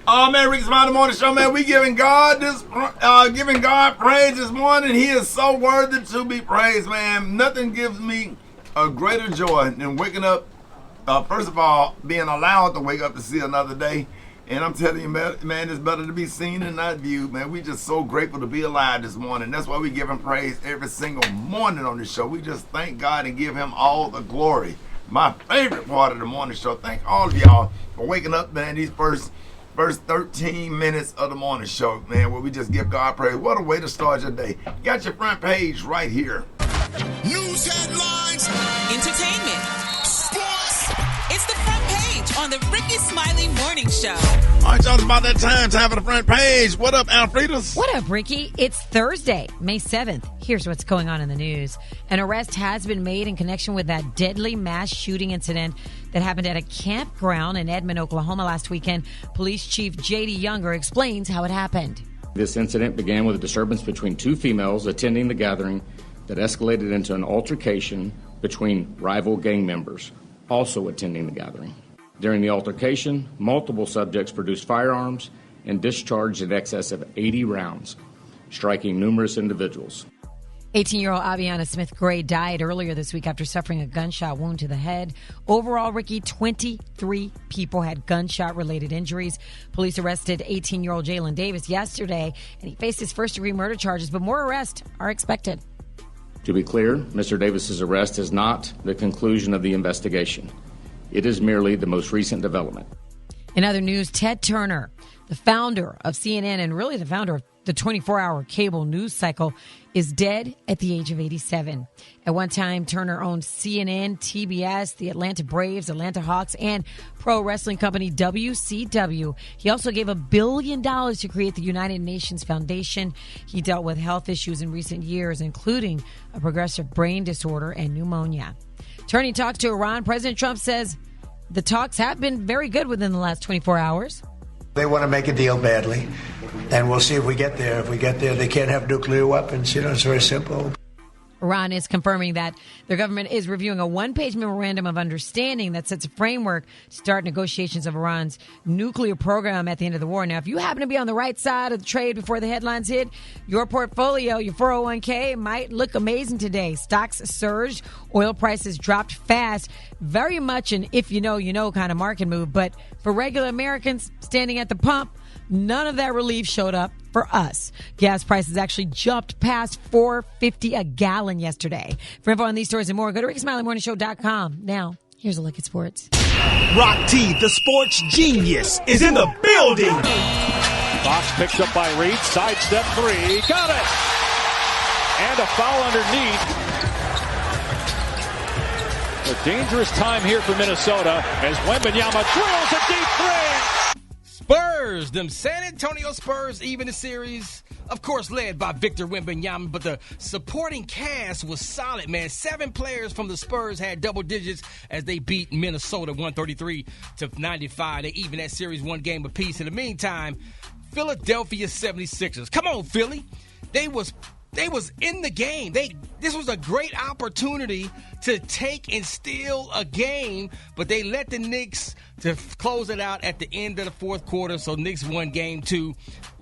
Oh man, Rickey Smiley Morning Show, man. We giving God praise this morning. He is so worthy to be praised, man. Nothing gives me a greater joy than waking up. First of all, being allowed to wake up to see another day. And I'm telling you, man, it's better to be seen than not viewed, man. We just so grateful to be alive this morning. That's why we give him praise every single morning on this show. We just thank God and give him all the glory. My favorite part of the morning show. Thank all of y'all for waking up, man, these first 13 minutes of the morning show, man, where we just give God praise. What a way to start your day. Got your front page right here. News headlines. Entertainment. Sports. It's the front page on the Rickey Smiley Morning Show. All right, y'all, it's about that time for the front page. What up, Alfredas? What up, Ricky? It's Thursday, May 7th. Here's what's going on in the news. An arrest has been made in connection with that deadly mass shooting incident that happened at a campground in Edmond, Oklahoma last weekend. Police Chief J.D. Younger explains how it happened. This incident began with a disturbance between two females attending the gathering that escalated into an altercation between rival gang members also attending the gathering. During the altercation, multiple subjects produced firearms and discharged in excess of 80 rounds, striking numerous individuals. 18-year-old Aviana Smith-Gray died earlier this week after suffering a gunshot wound to the head. Overall, Ricky, 23 people had gunshot-related injuries. Police arrested 18-year-old Jalen Davis yesterday, and he faced his first-degree murder charges, but more arrests are expected. To be clear, Mr. Davis's arrest is not the conclusion of the investigation. It is merely the most recent development. In other news, Ted Turner, the founder of CNN and really the founder of the 24-hour cable news cycle, is dead at the age of 87. At one time, Turner owned CNN, TBS, the Atlanta Braves, Atlanta Hawks, and pro wrestling company WCW. He also gave $1 billion to create the United Nations Foundation. He dealt with health issues in recent years, including a progressive brain disorder and pneumonia. Turning talks to Iran, President Trump says the talks have been very good within the last 24 hours. They want to make a deal badly, and we'll see if we get there. If we get there, they can't have nuclear weapons. It's very simple. Iran is confirming that their government is reviewing a one-page memorandum of understanding that sets a framework to start negotiations of Iran's nuclear program at the end of the war. Now, if you happen to be on the right side of the trade before the headlines hit, your portfolio, your 401k, might look amazing today. Stocks surged. Oil prices dropped fast. Very much an if you know kind of market move. But for regular Americans standing at the pump, none of that relief showed up for us. Gas prices actually jumped past $4.50 a gallon yesterday. For info on these stories and more, go to RickeySmileyMorningShow.com. Now, here's a look at sports. Rock T, the sports genius, is in the building. Fox picked up by Reed. Sidestep three. Got it. And a foul underneath. A dangerous time here for Minnesota as Wembanyama drills a deep three. Spurs, them San Antonio Spurs even the series, of course led by Victor Wembanyama, but the supporting cast was solid, man. 7 players from the Spurs had double digits as they beat Minnesota 133-95. They even that series 1 game apiece. In the meantime, Philadelphia 76ers. Come on, Philly. They was in the game. This was a great opportunity to take and steal a game, but they let the Knicks to close it out at the end of the fourth quarter. So Knicks won game 2,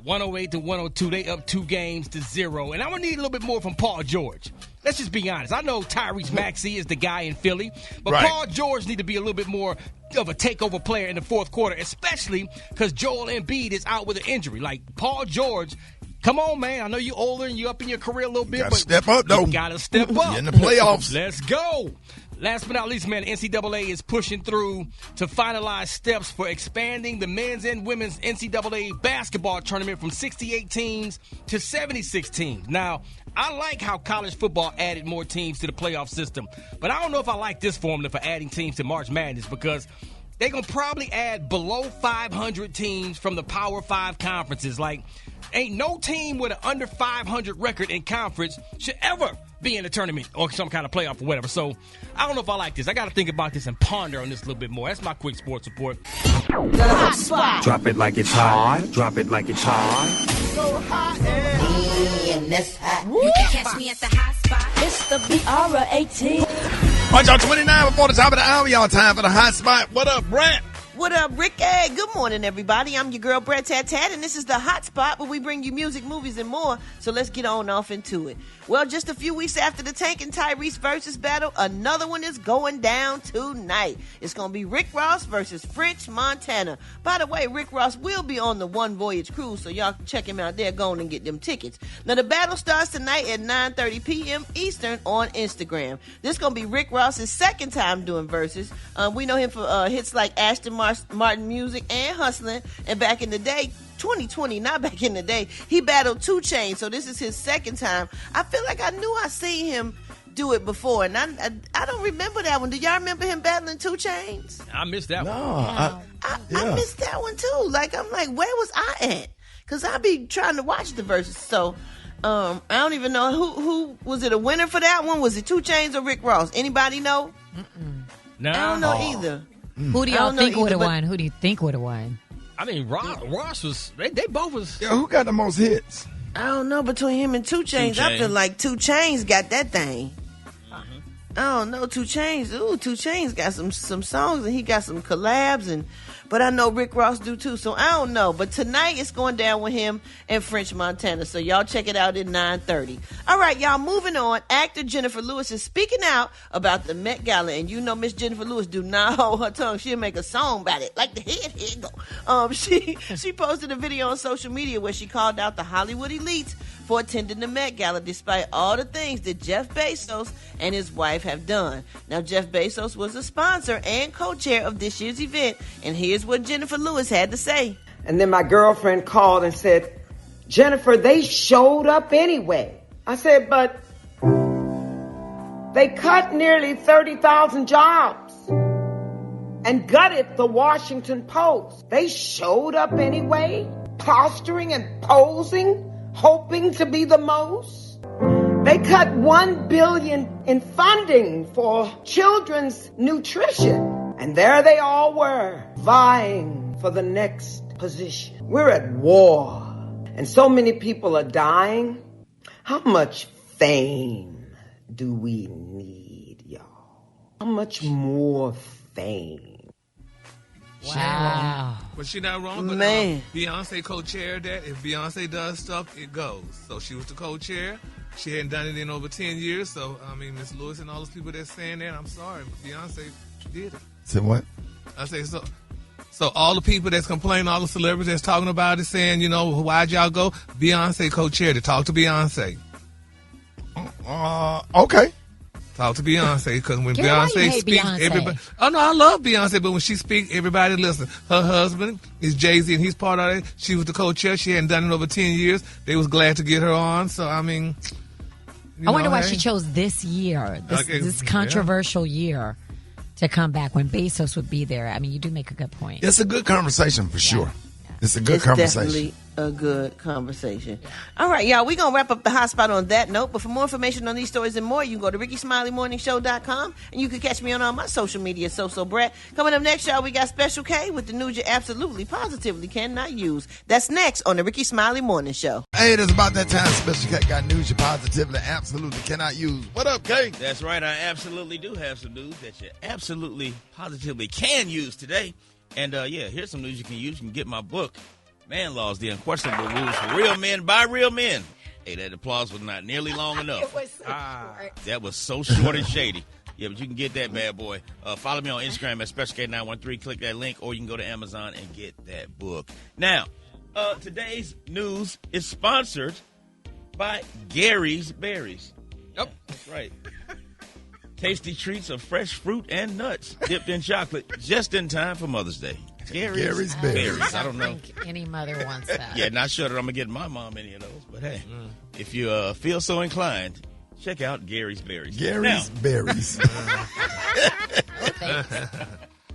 108-102. They up 2-0. And I'm going to need a little bit more from Paul George. Let's just be honest. I know Tyrese Maxey is the guy in Philly, but right. Paul George need to be a little bit more of a takeover player in the fourth quarter, especially because Joel Embiid is out with an injury. Like, Paul George, come on, man. I know you're older and you're up in your career a little bit. But step up, though. You got to step up. You're in the playoffs. Let's go. Last but not least, man, the NCAA is pushing through to finalize steps for expanding the men's and women's NCAA basketball tournament from 68 teams to 76 teams. Now, I like how college football added more teams to the playoff system, but I don't know if I like this formula for adding teams to March Madness because they're going to probably add below 500 teams from the Power 5 conferences. Like, ain't no team with an under 500 record in conference should ever be in a tournament or some kind of playoff or whatever. So I don't know if I like this. I got to think about this and ponder on this a little bit more. That's my quick sports report. Hot spot. Drop it like it's hot. Drop it like it's hot. So hot and this hot. You can catch me at the hot spot. It's the BR18. Watch y'all 29 before the top of the hour. Y'all time for the hot spot. What up, Brat? What up, Ricky? Good morning, everybody. I'm your girl, Brat Tat Tat, and this is the Hot Spot where we bring you music, movies, and more. So let's get on off into it. Well, just a few weeks after the Tank and Tyrese versus battle, another one is going down tonight. It's going to be Rick Ross versus French Montana. By the way, Rick Ross will be on the One Voyage cruise, so y'all can check him out there. Go on and get them tickets. Now, the battle starts tonight at 9:30 p.m. Eastern on Instagram. This is going to be Rick Ross's second time doing verses. We know him for hits like Ashton Martin Music and Hustlin'. And back in the day, 2020, not back in the day, he battled 2 Chainz. So this is his second time. I feel like I knew I seen him do it before, and I don't remember that one. Do y'all remember him battling 2 Chainz? I missed that one. I missed that one too. Like, I'm like, where was I at? Because I be trying to watch the verses. So I don't even know who was it a winner for that one? Was it 2 Chainz or Rick Ross? Anybody know? No. I don't know either. Who do y'all think would have won? Who do you think would have won? I mean, Ross was. They both was. Yeah, who got the most hits? I don't know, between him and 2 Chainz. I feel like 2 Chainz got that thing. I don't know, 2 Chainz. Ooh, 2 Chainz got some songs, and he got some collabs, but I know Rick Ross do too, so I don't know. But tonight it's going down with him and French Montana, so y'all check it out at 9:30. All right, y'all, moving on. Actor Jennifer Lewis is speaking out about the Met Gala, and you know Miss Jennifer Lewis do not hold her tongue. She'll make a song about it, like the head, here it go. She posted a video on social media where she called out the Hollywood elites for attending the Met Gala despite all the things that Jeff Bezos and his wife have done. Now, Jeff Bezos was a sponsor and co-chair of this year's event, and here's what Jennifer Lewis had to say. And then my girlfriend called and said, Jennifer, they showed up anyway. I said, but they cut nearly 30,000 jobs and gutted the Washington Post. They showed up anyway, posturing and posing, hoping to be the most. They cut $1 billion in funding for children's nutrition. And there they all were, vying for the next position. We're at war, and so many people are dying. How much fame do we need, y'all? How much more fame? Wow. But she not wrong. But Man. Beyonce co-chaired that. If Beyonce does stuff, it goes. So she was the co-chair. She hadn't done it in over 10 years. So, I mean, Miss Lewis and all those people that's saying that, I'm sorry, Beyonce did it. Say what? I say so. So all the people that's complaining, all the celebrities that's talking about it, saying, you know, why'd y'all go? Beyonce co-chaired it. Talk to Beyonce. Okay. Talk to Beyonce, because when Girl, why you Beyonce hate speaks, Beyonce? everybody. Oh no, I love Beyonce, but when she speaks, everybody listen. Her husband is Jeezy, and he's part of it. She was the co-chair. She hadn't done it over 10 years. They was glad to get her on. So I mean, I wonder why she chose this year, this controversial year, to come back when Bezos would be there. I mean, you do make a good point. It's a good conversation for sure. Yeah. It's a good conversation. Definitely a good conversation. All right, y'all, we're going to wrap up the hot spot on that note. But for more information on these stories and more, you can go to RickySmileyMorningShow.com, and you can catch me on all my social media, So Brat. Coming up next, y'all, we got Special K with the news you absolutely, positively cannot use. That's next on the Rickey Smiley Morning Show. Hey, it's about that time. Special K got news you positively, absolutely cannot use. What up, K? That's right. I absolutely do have some news that you absolutely, positively can use today. And, here's some news you can use. You can get my book, Man Laws, The Unquestionable Rules for Real Men by Real Men. Hey, that applause was not nearly long enough. It was so short. That was so short and shady. Yeah, but you can get that bad boy. Follow me on Instagram at SpecialK913. Click that link, or you can go to Amazon and get that book. Now, today's news is sponsored by Gary's Berries. Yep. That's right. Tasty treats of fresh fruit and nuts dipped in chocolate just in time for Mother's Day. Gary's Berries. I don't know. think any mother wants that. Yeah, not sure that I'm going to get my mom any of those. But, hey, if you feel so inclined, check out Gary's Berries. Gary's Berries.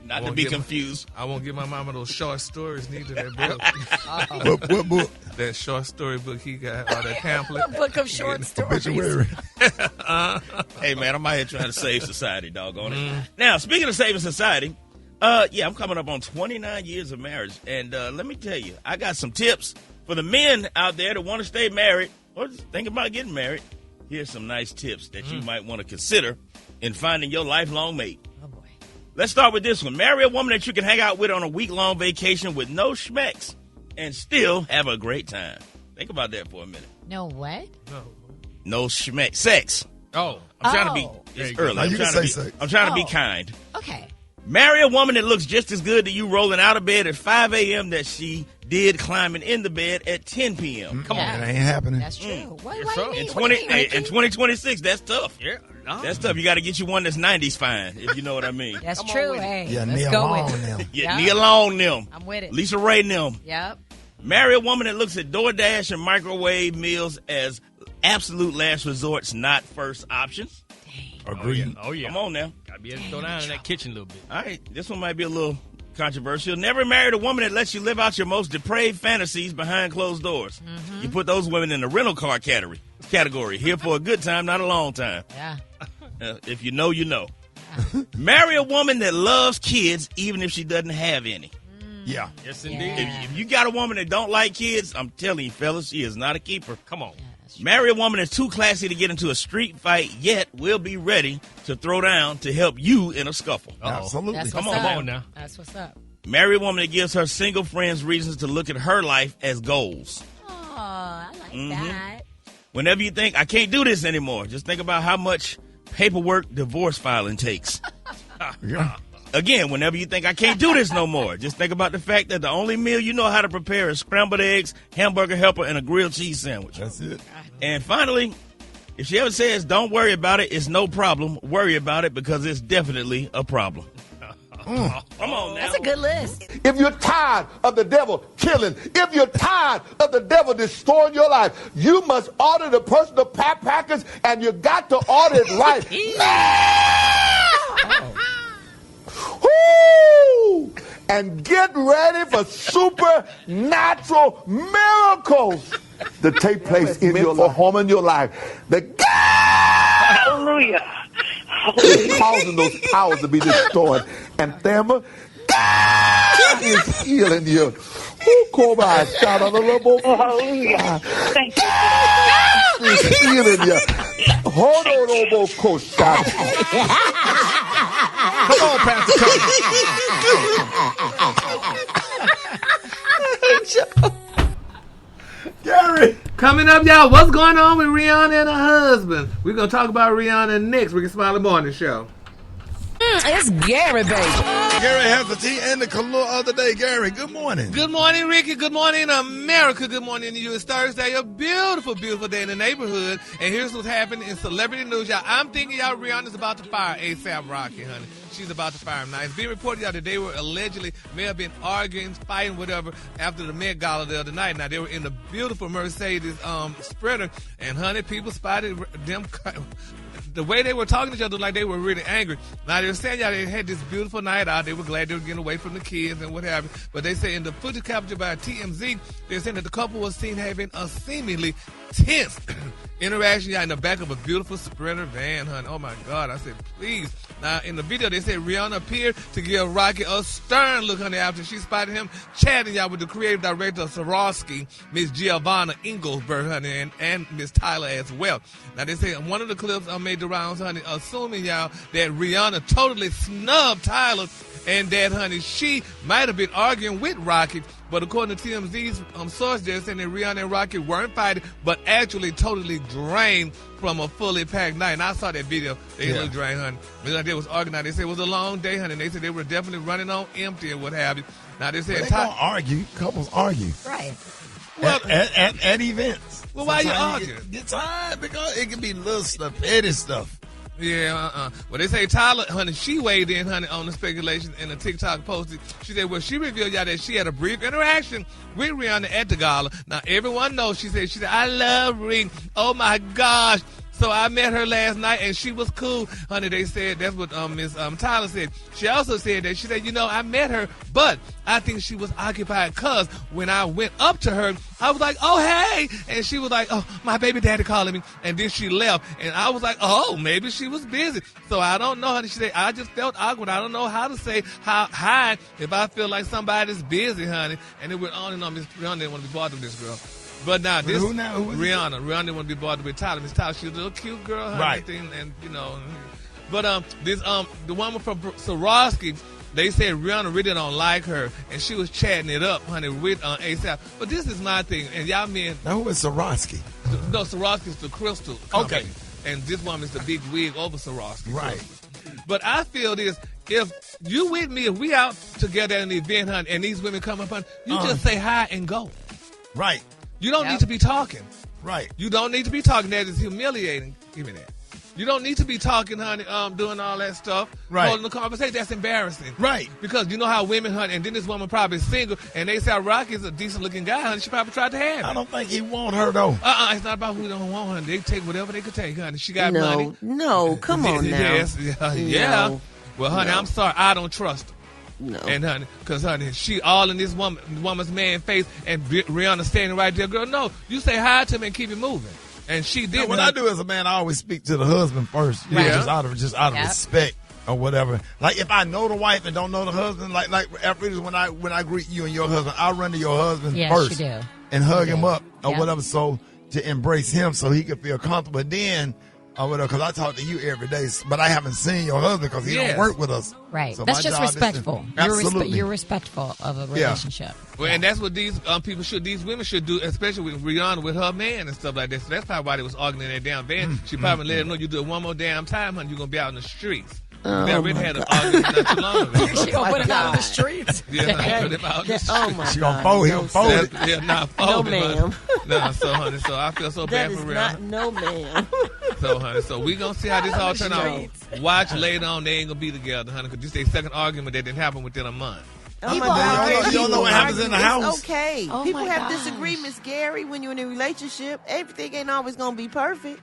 Not to be confused. I won't give my mama those short stories neither. That book. What book? That short story book he got, or that pamphlet. A book of short stories. Hey, man, I'm out here trying to save society, doggone it. Now, speaking of saving society, I'm coming up on 29 years of marriage. And let me tell you, I got some tips for the men out there that want to stay married or just think about getting married. Here's some nice tips that you might want to consider in finding your lifelong mate. Oh, boy. Let's start with this one. Marry a woman that you can hang out with on a week-long vacation with no schmecks and still have a great time. Think about that for a minute. No what? No schmeck. Sex. Oh. I'm trying to be, it's early. I'm trying to be kind. Okay. Marry a woman that looks just as good to you rolling out of bed at 5 a.m. that she did climbing in the bed at 10 p.m. Come on. That ain't happening. That's true. What In do you mean, Ricky? 2026, that's tough. Yeah. No. That's tough. You got to get you one that's 90s fine, if you know what I mean. That's true. Hey, Yeah, let's Neil go Long with it. them. Yeah, Nia Long them. I'm with it. Lisa Ray them. Yep. Marry a woman that looks at DoorDash and microwave meals as absolute last resorts, not first options. Agreed. Oh, yeah. Come on now. Gotta be able to throw down in that kitchen a little bit. All right, this one might be a little controversial. Never married a woman that lets you live out your most depraved fantasies behind closed doors. Mm-hmm. You put those women in the rental car category. Here for a good time, not a long time. Yeah. If you know, you know. Marry a woman that loves kids even if she doesn't have any. Yeah. Yes, indeed. If you got a woman that don't like kids, I'm telling you, fellas, she is not a keeper. Come on. Marry a woman that's too classy to get into a street fight, yet will be ready to throw down to help you in a scuffle. Absolutely. That's Come what's on, up. come on now. That's what's up. Marry a woman that gives her single friends reasons to look at her life as goals. Oh, I like that. Whenever you think, I can't do this anymore, just think about how much paperwork divorce filing takes. Yeah. Again, whenever you think, I can't do this no more, just think about the fact that the only meal you know how to prepare is scrambled eggs, hamburger helper, and a grilled cheese sandwich. That's it. And finally, if she ever says, don't worry about it, it's no problem, worry about it because it's definitely a problem. Come on now. That's a good list. If you're tired of the devil killing, if you're tired of the devil destroying your life, you must order the personal package, and you got to order it right now. Woo! And get ready for supernatural miracles to take place in your life, home in your life. The God Hallelujah. is causing those powers to be destroyed. And Thelma, God is healing you. Who called by a shout on the level? Hallelujah. Thank you. God is healing you. Hold on, Obo Kosha. Come on, Pastor Cody. Gary. Coming up, y'all, what's going on with Rihanna and her husband? We're going to talk about Rihanna next. Rickey Smiley Morning Show. It's Gary, baby. Gary has the tea and the color of the day. Gary, good morning. Good morning, Ricky. Good morning, America. Good morning to you. It's Thursday, a beautiful, beautiful day in the neighborhood. And here's what's happening in celebrity news, y'all. I'm thinking, y'all, Rihanna's about to fire A$AP Rocky, honey. She's about to fire him. Now, it's being reported, y'all, that they were allegedly may have been arguing, fighting, whatever, after the Met Gala the other night. Now, they were in the beautiful Mercedes Sprinter, and, honey, people spotted them. The way they were talking to each other, like they were really angry. Now, they were saying, y'all, they had this beautiful night out. They were glad they were getting away from the kids and what have you. But they say in the footage captured by TMZ, they're saying that the couple was seen having a seemingly tense interaction, y'all, in the back of a beautiful Sprinter van, honey. Oh, my God. I said, please. Now, in the video, they said Rihanna appeared to give Rocky a stern look, honey, after she spotted him chatting, y'all, with the creative director of Swarovski, Miss Giovanna Engelberg, honey, and Miss Tyler as well. Now, they say one of the clips made the rounds, honey, assuming, y'all, that Rihanna totally snubbed Tyler and that, honey, she might have been arguing with Rocky. But according to TMZ's source, they're saying that Rihanna and Rocky weren't fighting, but actually totally drained from a fully packed night. And I saw that video. They looked drained, honey. They was organized. They said it was a long day, honey. They said they were definitely running on empty and what have you. Now, they said... They don't argue. Couples argue. Right. Well, at events. Well, why you arguing? It's hard because it can be little stuff, petty stuff. Yeah, Well, they say Tyler, honey, she weighed in, honey, on the speculation in a TikTok posted. She said, well, she revealed, y'all, that she had a brief interaction with Rihanna at the gala. Now, everyone knows, she said, I love Rihanna. Oh, my gosh. So I met her last night, and she was cool. Honey, they said, that's what Miss Tyler said. She also said that, she said, I met her, but I think she was occupied because when I went up to her, I was like, oh, hey. And she was like, oh, my baby daddy calling me. And then she left. And I was like, oh, maybe she was busy. So I don't know, honey. She said, I just felt awkward. I don't know how to say hi if I feel like somebody's busy, honey. And it went on and on. Miss Rihanna didn't want to be bothered with this girl. But now this Who now? Who Rihanna didn't want to be bothered with Tyler. Miss Tyler, she's a little cute girl, honey. Right. And But this the woman from Swarovski, they said Rihanna really don't like her, and she was chatting it up, honey, with ASAP. But this is my thing, and y'all men. Now who is Swarovski? No, Swarovski is the crystal company, okay, and this woman is the big wig over Swarovski. Right. But I feel this: if you with me, if we out together at an event, honey, and these women come up, honey, you just say hi and go. Right. You don't need to be talking. Right. You don't need to be talking. That is humiliating. Give me that. You don't need to be talking, honey, doing all that stuff. Right. Holding the conversation. That's embarrassing. Right. Because you know how women, honey, and then this woman probably single, and they say Rocky's a decent-looking guy, honey. She probably tried to have him. I don't think he want her, though. It's not about who don't want her. They take whatever they could take, honey. She got money. No, come on now. Yes, yeah. No. Well, honey, I'm sorry. I don't trust her. No. And honey, because honey, she all in this woman's man face, and Rihanna standing right there. Girl, no, you say hi to me and keep it moving. And she did. Now, what I do as a man, I always speak to the husband first, just out of respect or whatever. Like if I know the wife and don't know the husband, like when I greet you and your husband, I run to your husband first and hug him up or whatever, so to embrace him so he can feel comfortable. Then. Because I talk to you every day, but I haven't seen your husband because he don't work with us. Right. So that's just respectful. Absolutely. You're respectful of a relationship. Well, and that's what these people should, these women should do, especially with Rihanna, with her man and stuff like that. So that's probably why they was arguing in that damn van. She probably let him know you do it one more damn time, honey, you're going to be out in the streets. They already had an argument not too long ago. She going to put him out in the streets. Yeah, put him out in the streets. Oh, my She going to fold him. Fold it. Yeah, not fold him. No, ma'am. No, so, honey, so I feel so bad for Rihanna. That is not no, ma'am. So, honey, so we going to see how this all turn out. Watch later on, they ain't going to be together, honey, because this is their second argument that didn't happen within a month. You don't know what happens in the house. It's okay. Oh, People my have gosh. disagreements, Gary, when you're in a relationship. Everything ain't always going to be perfect.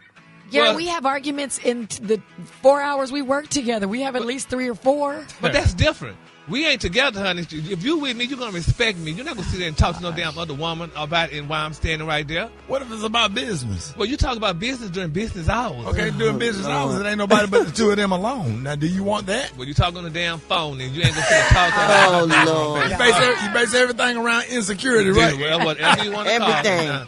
Yeah, we have arguments in the 4 hours we work together. We have at least 3 or 4. But that's different. We ain't together, honey. If you with me, you're going to respect me. You're not going to sit there and talk to no damn other woman about it and why I'm standing right there. What if it's about business? Well, you talk about business during business hours. Okay, during business hours, it ain't nobody but the two of them alone. Now, do you want that? Well, you talk on the damn phone and you ain't going to sit and talk about it. Lord. You base everything around insecurity, right? Well, whatever you want to call it. Everything.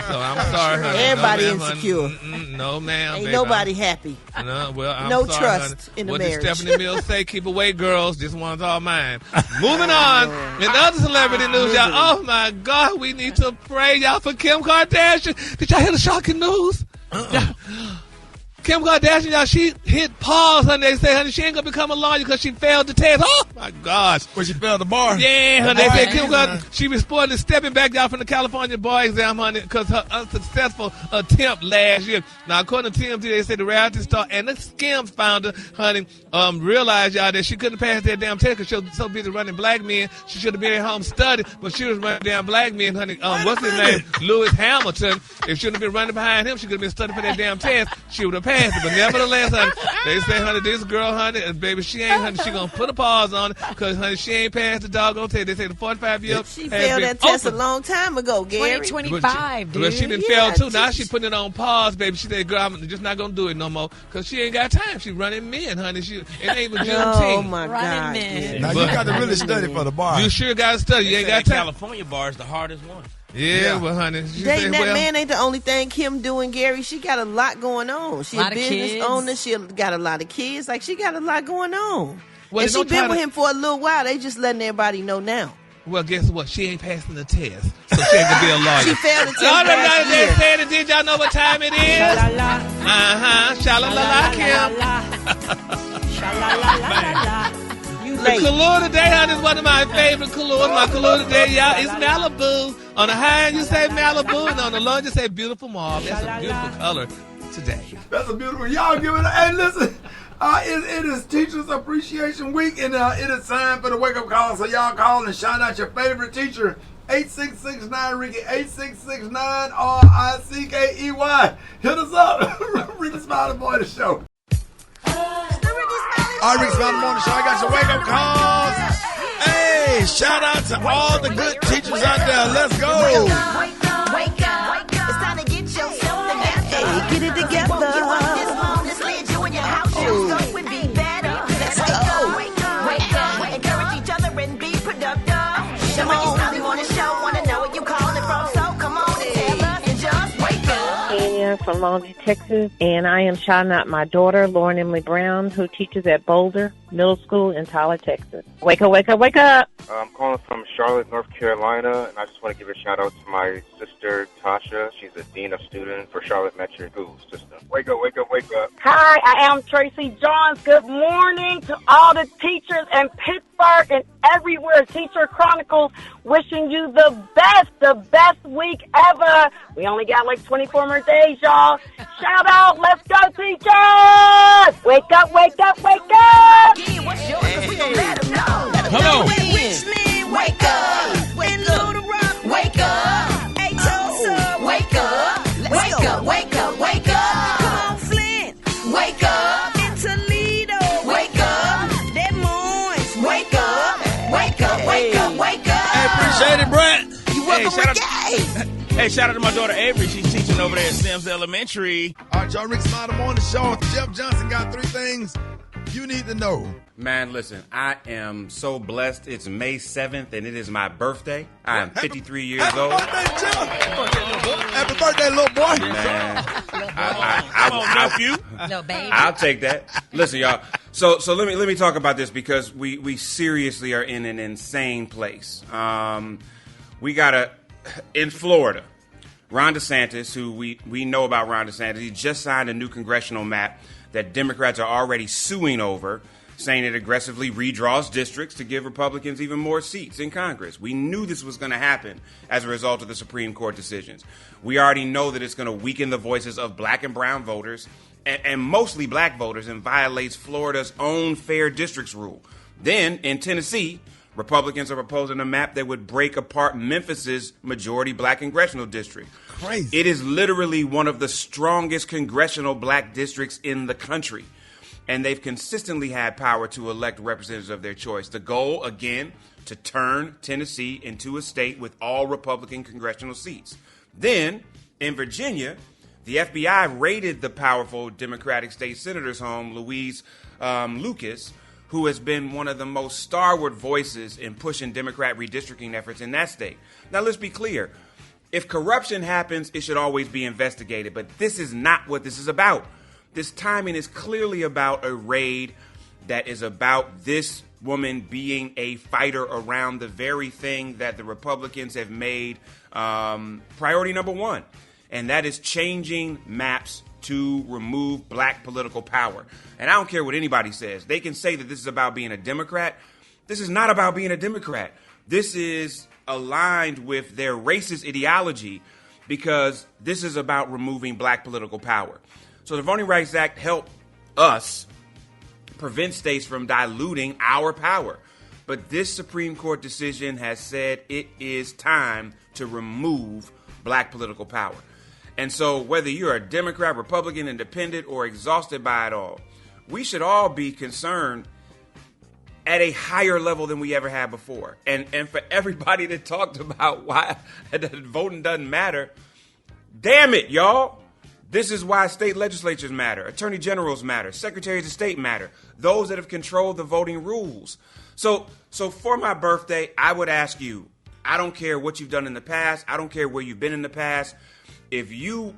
So I'm sorry, honey. Everybody no, ma'am, insecure. No, ma'am. Ain't baby. nobody happy. No, well, I'm No sorry, trust honey. in the what marriage. What did Stephanie Mills say? Keep away, girls. This one's all mine. Moving on. In other celebrity news, y'all. Oh, my God. We need to pray, y'all, for Kim Kardashian. Did y'all hear the shocking news? Kim Kardashian, y'all, she hit pause, honey. They say, honey, she ain't going to become a lawyer because she failed the test. Oh, my gosh. When she failed the bar? Yeah, honey. They said Kim Kardashian, she reported stepping back out from the California bar exam, honey, because her unsuccessful attempt last year. Now, according to TMZ, they said the reality star and the Skims founder, honey, realized, y'all, that she couldn't pass that damn test because she was so busy running black men. She should have been at home studying, but she was running damn black men, honey. What's his name? Lewis Hamilton. If she wouldn't have been running behind him, she could have been studying for that damn test. She would have passed it. But nevertheless, honey, they say, honey, this girl, honey, baby, she ain't, honey, she gonna put a pause on it because, honey, she ain't passed the doggone test. They say the 45-year. She failed that test a long time ago, Gary. 2025, dude. But she didn't fail too. Now she putting it on pause, baby. She said, girl, I'm just not gonna do it no more because she ain't got time. She running men, honey. It ain't even Juneteenth. Oh my God! Men. Now, you got to really study for the bar. You sure got to study. You ain't got time. California bar is the hardest one. Yeah, well, honey. Dating that man ain't the only thing Kim doing, Gary. She got a lot going on. She a business owner. She got a lot of kids. Like, she got a lot going on. Well, and she been with him for a little while. They just letting everybody know now. Well, guess what? She ain't passing the test, so she ain't gonna be a lawyer. She failed the test All last they year. said it. Did y'all know what time it is? Sha-la-la-la, Kim. Sha-la-la-la-la. The color today, honey, is one of my favorite colors. My color today, y'all, is Malibu. On the high end, you say Malibu, and on the low end, you say beautiful mauve. That's a beautiful color today. That's a beautiful. Y'all give it. Hey, listen. It is Teachers Appreciation Week, and it is time for the wake up call. So y'all call and shout out your favorite teacher. 8669 Ricky, 8669 RICKEY. Hit us up. Rickey Smiley Boy, the show. All right, Rickey Smiley Morning Show. I got your wake up calls. Hey, shout out to all the good teachers out there. Let's go. Wake up, wake up. It's time to get yourself together. Hey, get it together. Oh. Would be better. Let's go. Wake up. Encourage each other and be productive. The Rickey Smiley Morning Show. Wanna know where you calling from? So come on and tell us and just wake up. Hey, from Longview, Texas, and I am shouting out my daughter, Lauren Emily Brown, who teaches at Boulder Middle School in Tyler, Texas. Wake up, wake up, wake up! I'm calling from Charlotte, North Carolina, and I just want to give a shout-out to my sister, Tasha. She's the Dean of Students for Charlotte Metro School System. Wake up, wake up, wake up. Hi, I am Tracy Johns. Good morning to all the teachers in Pittsburgh and everywhere. Teacher Chronicles wishing you the best week ever. We only got like 24 more days, y'all. Shout out, let's go, teachers! Wake up, wake up, wake up! Yeah, what's yours? 'Cause we gon' let them know. Come on. Richmond, wake up. And Little Rock, wake up. Hey, Tulsa, wake up. Wake up, wake up, wake up. Come on, Flint, wake up. In Toledo, wake up. Des Moines, wake up. Wake up, wake up, wake up. Hey, appreciate it, Brat. You welcome, Hey, shout out to my daughter Avery. She's teaching over there at Sims Elementary. All right, y'all, Rickey Smiley Morning Show. Jeff Johnson got 3 things you need to know. Man, listen, I am so blessed. It's May 7th, and it is my birthday. I am 53 years old. Happy birthday, little boy. Man, No, baby. I'll take that. Listen, y'all. So let me talk about this because we seriously are in an insane place. We got in Florida, Ron DeSantis, who we know about Ron DeSantis, he just signed a new congressional map that Democrats are already suing over, saying it aggressively redraws districts to give Republicans even more seats in Congress. We knew this was going to happen as a result of the Supreme Court decisions. We already know that it's going to weaken the voices of black and brown voters, and mostly black voters, and violates Florida's own fair districts rule. Then, in Tennessee, Republicans are proposing a map that would break apart Memphis's majority black congressional district. Crazy. It is literally one of the strongest congressional black districts in the country. And they've consistently had power to elect representatives of their choice. The goal, again, to turn Tennessee into a state with all Republican congressional seats. Then, in Virginia, the FBI raided the powerful Democratic state senator's home, Louise Lucas, who has been one of the most stalwart voices in pushing Democrat redistricting efforts in that state. Now, let's be clear. If corruption happens, it should always be investigated. But this is not what this is about. This timing is clearly about a raid that is about this woman being a fighter around the very thing that the Republicans have made priority number one. And that is changing maps to remove black political power. And I don't care what anybody says. They can say that this is about being a Democrat. This is not about being a Democrat. This is aligned with their racist ideology because this is about removing black political power. So the Voting Rights Act helped us prevent states from diluting our power. But this Supreme Court decision has said it is time to remove black political power. And so whether you're a Democrat, Republican, Independent, or exhausted by it all, we should all be concerned at a higher level than we ever had before. And for everybody that talked about why voting doesn't matter, damn it, y'all. This is why state legislatures matter, attorney generals matter, secretaries of state matter, those that have controlled the voting rules. So for my birthday, I would ask you, I don't care what you've done in the past. I don't care where you've been in the past. If you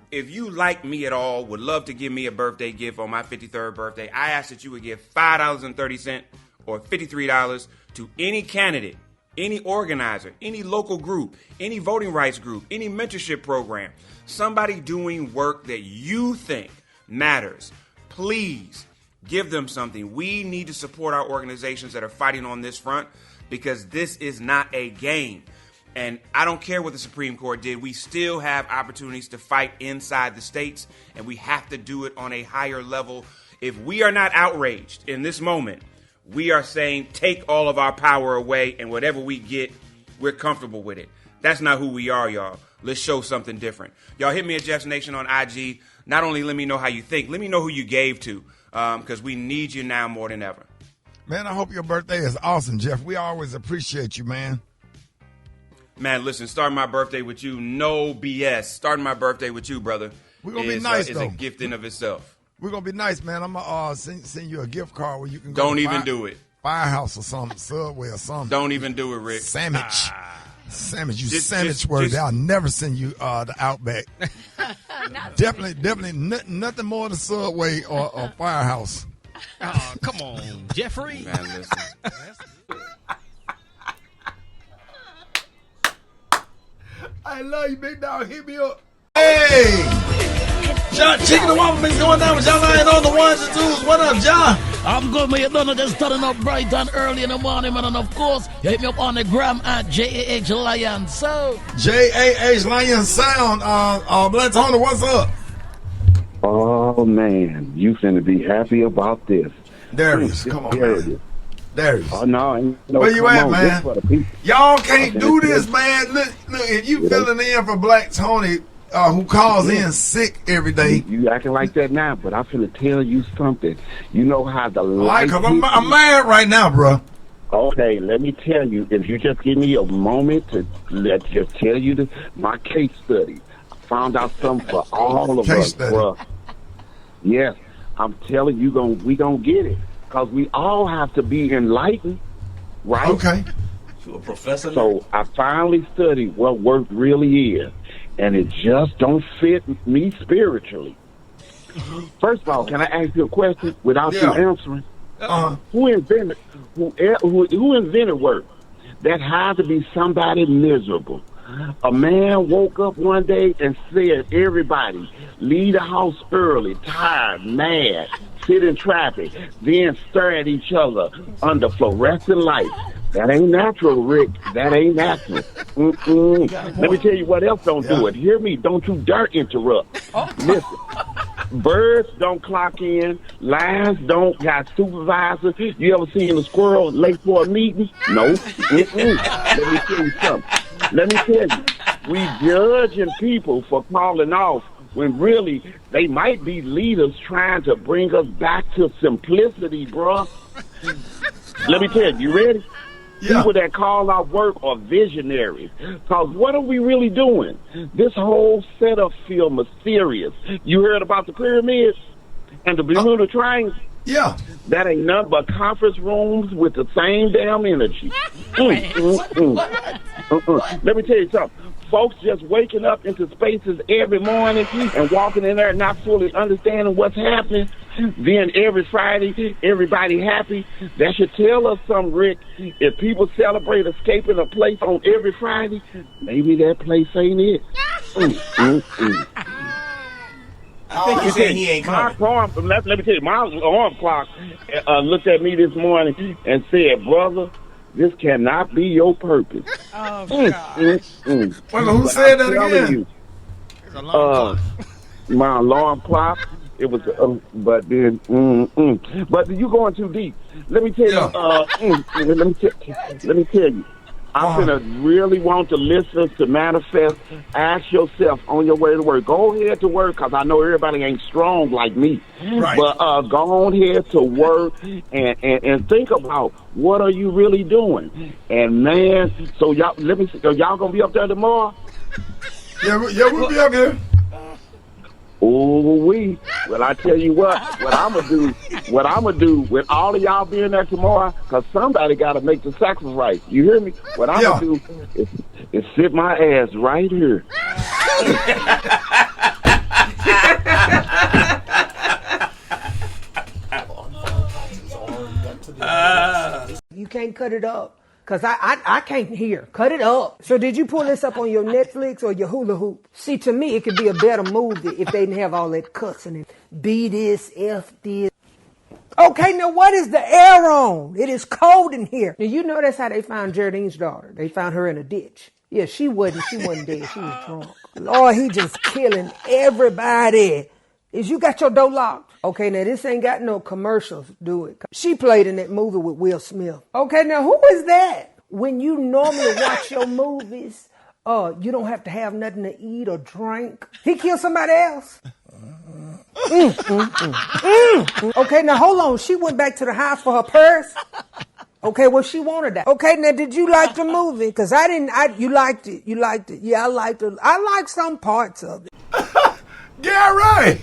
like me at all, would love to give me a birthday gift on my 53rd birthday, I ask that you would give $5.30 or $53 to any candidate, any organizer, any local group, any voting rights group, any mentorship program, somebody doing work that you think matters. Please give them something. We need to support our organizations that are fighting on this front because this is not a game. And I don't care what the Supreme Court did. We still have opportunities to fight inside the states, and we have to do it on a higher level. If we are not outraged in this moment, we are saying take all of our power away, and whatever we get, we're comfortable with it. That's not who we are, y'all. Let's show something different. Y'all hit me at Jeff's Nation on IG. Not only let me know how you think, let me know who you gave to, because we need you now more than ever. Man, I hope your birthday is awesome, Jeff. We always appreciate you, man. Man, listen, starting my birthday with you, no BS. Starting my birthday with you, brother, we're gonna be nice, is though. a gift in of itself. We're going to be nice, man. I'm going to send you a gift card where you can go. Don't even do it. Firehouse or something, Subway or something. Don't even do it, Rick. Sandwich. Sandwich. You sandwich word. I'll never send you the Outback. Definitely nothing more than Subway or Firehouse. Oh, come on, Jeffrey. Man, listen. I love you, big dog. Hit me up. Hey! John, Chicken and Waffle Mix going down with John Lion on the ones and twos. What up, John? I'm good, man. You don't know, just starting up bright and early in the morning, man. And of course, you hit me up on the gram at JAH Lion Sound. JAH Lion Sound. Black Tony, what's up? Oh, man. You finna be happy about this. Darius, come on, man. Darius. Oh, no. Where you at, man? Y'all can't do this, man. Look, if you filling in for Black Tony, who calls in sick every day. You acting like that now, but I'm finna tell you something. You know how the light... Because I'm mad right now, bro. Okay, let me tell you. If you just give me a moment to just tell you my case study. I found out something for all of us, bro. Yes, I'm telling you, we gonna get it. Because we all have to be enlightened, right? Okay. You a professor? So I finally studied what work really is. And it just don't fit me spiritually. First of all, can I ask you a question without you answering? Who invented work? That had to be somebody miserable. A man woke up one day and said, everybody, leave the house early, tired, mad, sit in traffic, then stare at each other under fluorescent lights. That ain't natural, Rick. That ain't natural. Let me tell you what else don't do it. Hear me. Don't you dare interrupt. Listen. Birds don't clock in. Lions don't got supervisors. You ever seen a squirrel late for a meeting? No. Let me tell you something. Let me tell you. We judging people for calling off when really they might be leaders trying to bring us back to simplicity, bruh. Let me tell you ready? Yeah. People that call out work are visionaries. Because what are we really doing? This whole setup feel mysterious. You heard about the pyramids and the Bermuda Triangle? Yeah. That ain't nothing but conference rooms with the same damn energy. Let me tell you something. Folks just waking up into spaces every morning and walking in there not fully understanding what's happening. Then every Friday, everybody happy. That should tell us something, Rick. If people celebrate escaping a place on every Friday, maybe that place ain't it. I think you're saying he ain't coming. Let me tell you, my alarm clock looked at me this morning and said, brother, this cannot be your purpose. Oh, God. Who said that again? My alarm clock. It was, but then, but you going too deep. Let me tell you. Let me tell you. I'm gonna really want the listeners to manifest. Ask yourself on your way to work. Go ahead to work, cause I know everybody ain't strong like me. Right. But go on ahead to work and think about what are you really doing. And man, so y'all gonna be up there tomorrow? Yeah, we'll be up here. Well, I tell you what I'm gonna do with all of y'all being there tomorrow, because somebody got to make the sacrifice. You hear me? What I'm gonna do is sit my ass right here. You can't cut it up. Because I can't hear. Cut it up. So did you pull this up on your Netflix or your hula hoop? See, to me, it could be a better movie if they didn't have all that cussing and B this, F this. Okay, now what is the air on? It is cold in here. Now, you know that's how they found Geraldine's daughter. They found her in a ditch. Yeah, she wasn't dead. She was drunk. Lord, he just killing everybody. Is you got your door locked? Okay, now this ain't got no commercials, do it? She played in that movie with Will Smith. Okay, now who is that? When you normally watch your movies, you don't have to have nothing to eat or drink. He killed somebody else. Okay, now hold on. She went back to the house for her purse. Okay, well, she wanted that. Okay, now did you like the movie? Because you liked it. You liked it. Yeah, I liked it. I liked some parts of it. Yeah, right.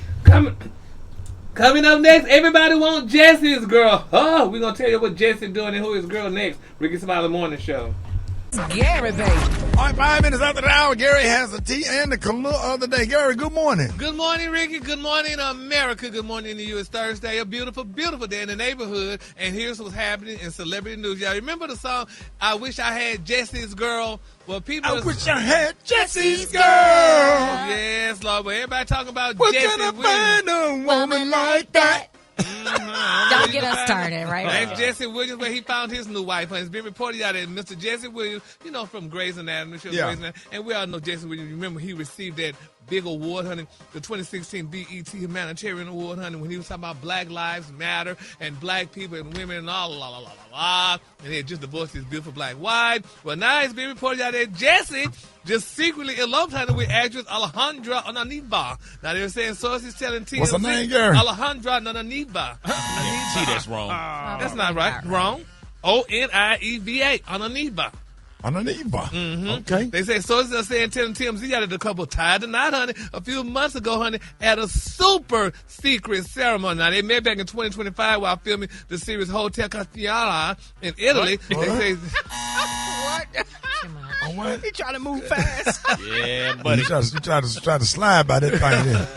Coming up next, everybody wants Jesse's girl. Oh, we're going to tell you what Jesse's doing and who his girl next. Rickey Smiley Morning Show. Gary, baby. All right, 5 minutes after the hour, Gary has the tea and the color of the day. Gary, good morning. Good morning, Ricky. Good morning, America. Good morning to you. It's Thursday, a beautiful, beautiful day in the neighborhood. And here's what's happening in celebrity news. Y'all remember the song, I Wish I Had Jesse's Girl? Well, people... I wish I had Jesse's girl. Yes, Lord. Well, everybody talking about Where Jesse can I Williams. find a woman like that? Don't get us started, right? That's Jesse Williams, where he found his new wife. It's been reported out that Mr. Jesse Williams, from Grey's Anatomy, Grey's Anatomy, and we all know Jesse Williams. Remember, he received that big award, honey, the 2016 BET Humanitarian Award, honey, when he was talking about Black Lives Matter and black people and women and all, and he had just divorced his beautiful black wife. Well, now it's been reported out that Jesse just secretly eloped, honey, with actress Alejandra Onaniva. Now they're saying sources telling TMZ. What's her name, Gary? Alejandra Onaniva. See, that's wrong. That's not right. Wrong. Onieva. Onaniva. Onaniva. Mm-hmm. Okay. They say sources are saying, telling TMZ that the couple tied the knot, honey, a few months ago, honey, at a super secret ceremony. Now, they met back in 2025 while filming the series Hotel Castiglione in Italy. What? They say... What? He trying to move fast. Yeah, buddy. You try to slide by that thing there.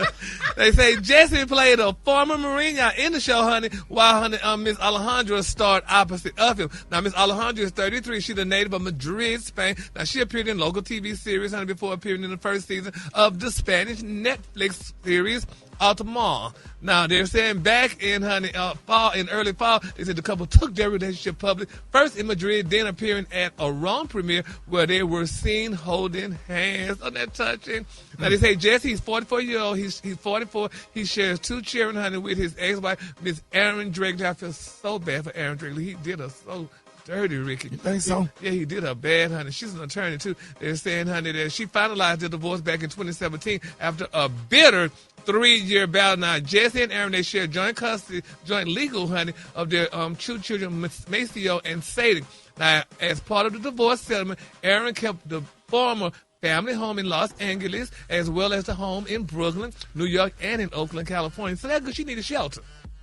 They say Jesse played a former Marine in the show, honey, while Miss Alejandra starred opposite of him. Now, Miss Alejandra is 33. She's a native of Madrid, Spain. Now, she appeared in local TV series, honey, before appearing in the first season of the Spanish Netflix series Altamar. Now, they're saying back in early fall, they said the couple took their relationship public, first in Madrid, then appearing at a Rome premiere where they were seen holding hands. On that touching. Now, they say Jesse, he's 44-year-old. He's 44. He shares 2 children, honey, with his ex-wife, Miss Aaron Drake. I feel so bad for Aaron Drake. He did her so dirty, Ricky. You think so? Yeah, he did her bad, honey. She's an attorney, too. They're saying, honey, that she finalized the divorce back in 2017 after a bitter 3-year battle. Now, Jesse and Aaron, they share joint custody, joint legal, honey, of their 2 children, Maceo and Sadie. Now, as part of the divorce settlement, Aaron kept the former family home in Los Angeles, as well as the home in Brooklyn, New York, and in Oakland, California. So that's good. She needed shelter.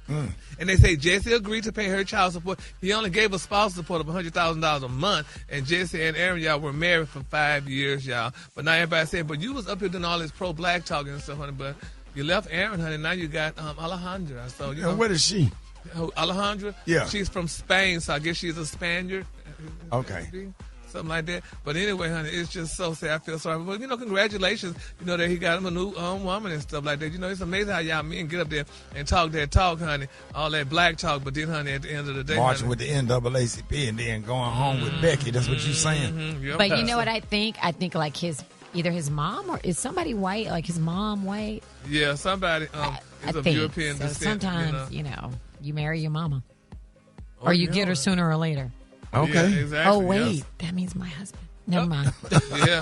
And they say Jesse agreed to pay her child support. He only gave a spousal support of $100,000 a month. And Jesse and Aaron, y'all, were married for 5 years, y'all. But now everybody saying, but you was up here doing all this pro-black talking and stuff, honey. But you left Aaron, honey. Now you got Alejandra. So, And where is she? Alejandra? Yeah. She's from Spain, so I guess she's a Spaniard. Okay. Something like that. But anyway, honey, it's just so sad. I feel sorry. But, congratulations, that he got him a new woman and stuff like that. It's amazing how y'all men get up there and talk that talk, honey, all that black talk. But then, honey, at the end of the day, marching honey, with the NAACP and then going home with Becky. That's what you're saying. Yep. But you know what I think? I think like either his mom or is somebody white, like his mom white? Yeah, somebody is of European so descent. Sometimes, you marry your mama. Or you get her sooner or later. Okay. Yeah, exactly. Oh, wait. Yes. That means my husband. Never mind. Yeah.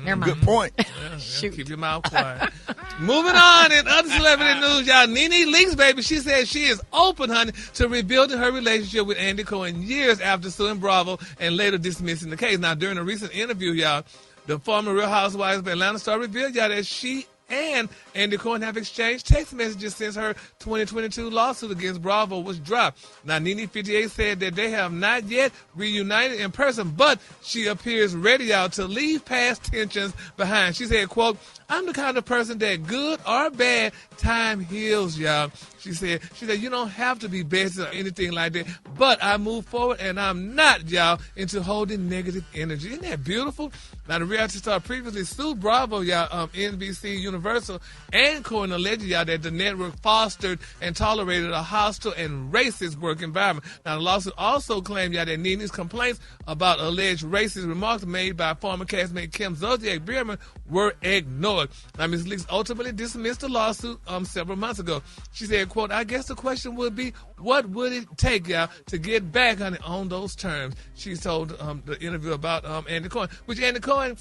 Never mind. Good point. Keep your mouth quiet. Moving on in other celebrity news, y'all. Nene Leakes, baby, she said she is open, honey, to rebuilding her relationship with Andy Cohen years after suing Bravo and later dismissing the case. Now, during a recent interview, y'all, the former Real Housewives of Atlanta star revealed, y'all, that she and Andy Cohen have exchanged text messages since her 2022 lawsuit against Bravo was dropped. Now, Nene 58 said that they have not yet reunited in person, but she appears ready, y'all, to leave past tensions behind. She said, quote, I'm the kind of person that good or bad, time heals, y'all. She said, you don't have to be best or anything like that, but I move forward and I'm not, y'all, into holding negative energy. Isn't that beautiful? Now, the reality star previously sued Bravo, y'all, NBC, Universal, and Cohen alleged, y'all, that the network fostered and tolerated a hostile and racist work environment. Now, the lawsuit also claimed, y'all, that Nene's complaints about alleged racist remarks made by former castmate Kim Zolciak Bierman were ignored. Now, Ms. Leakes ultimately dismissed the lawsuit several months ago. She said, quote, I guess the question would be, what would it take, y'all, to get back, honey, on those terms? She told the interview about Andy Cohen, which Andy Cohen,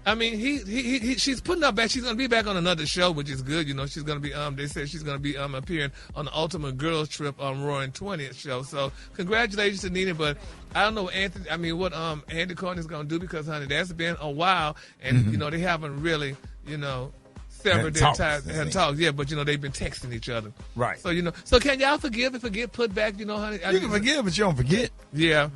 I mean, she's putting up back. She's going to be back on another show, which is good. She's going to be, they said she's going to be appearing on the Ultimate Girls Trip on Roaring 20th show. So congratulations to Nene, but I don't know what Andy Cohen is going to do because, honey, that's been a while and, they haven't really, severed their ties and talked. Yeah, but, they've been texting each other. Right. So, so can y'all forgive and forget put back, honey? You can forgive, but you don't forget. Yeah.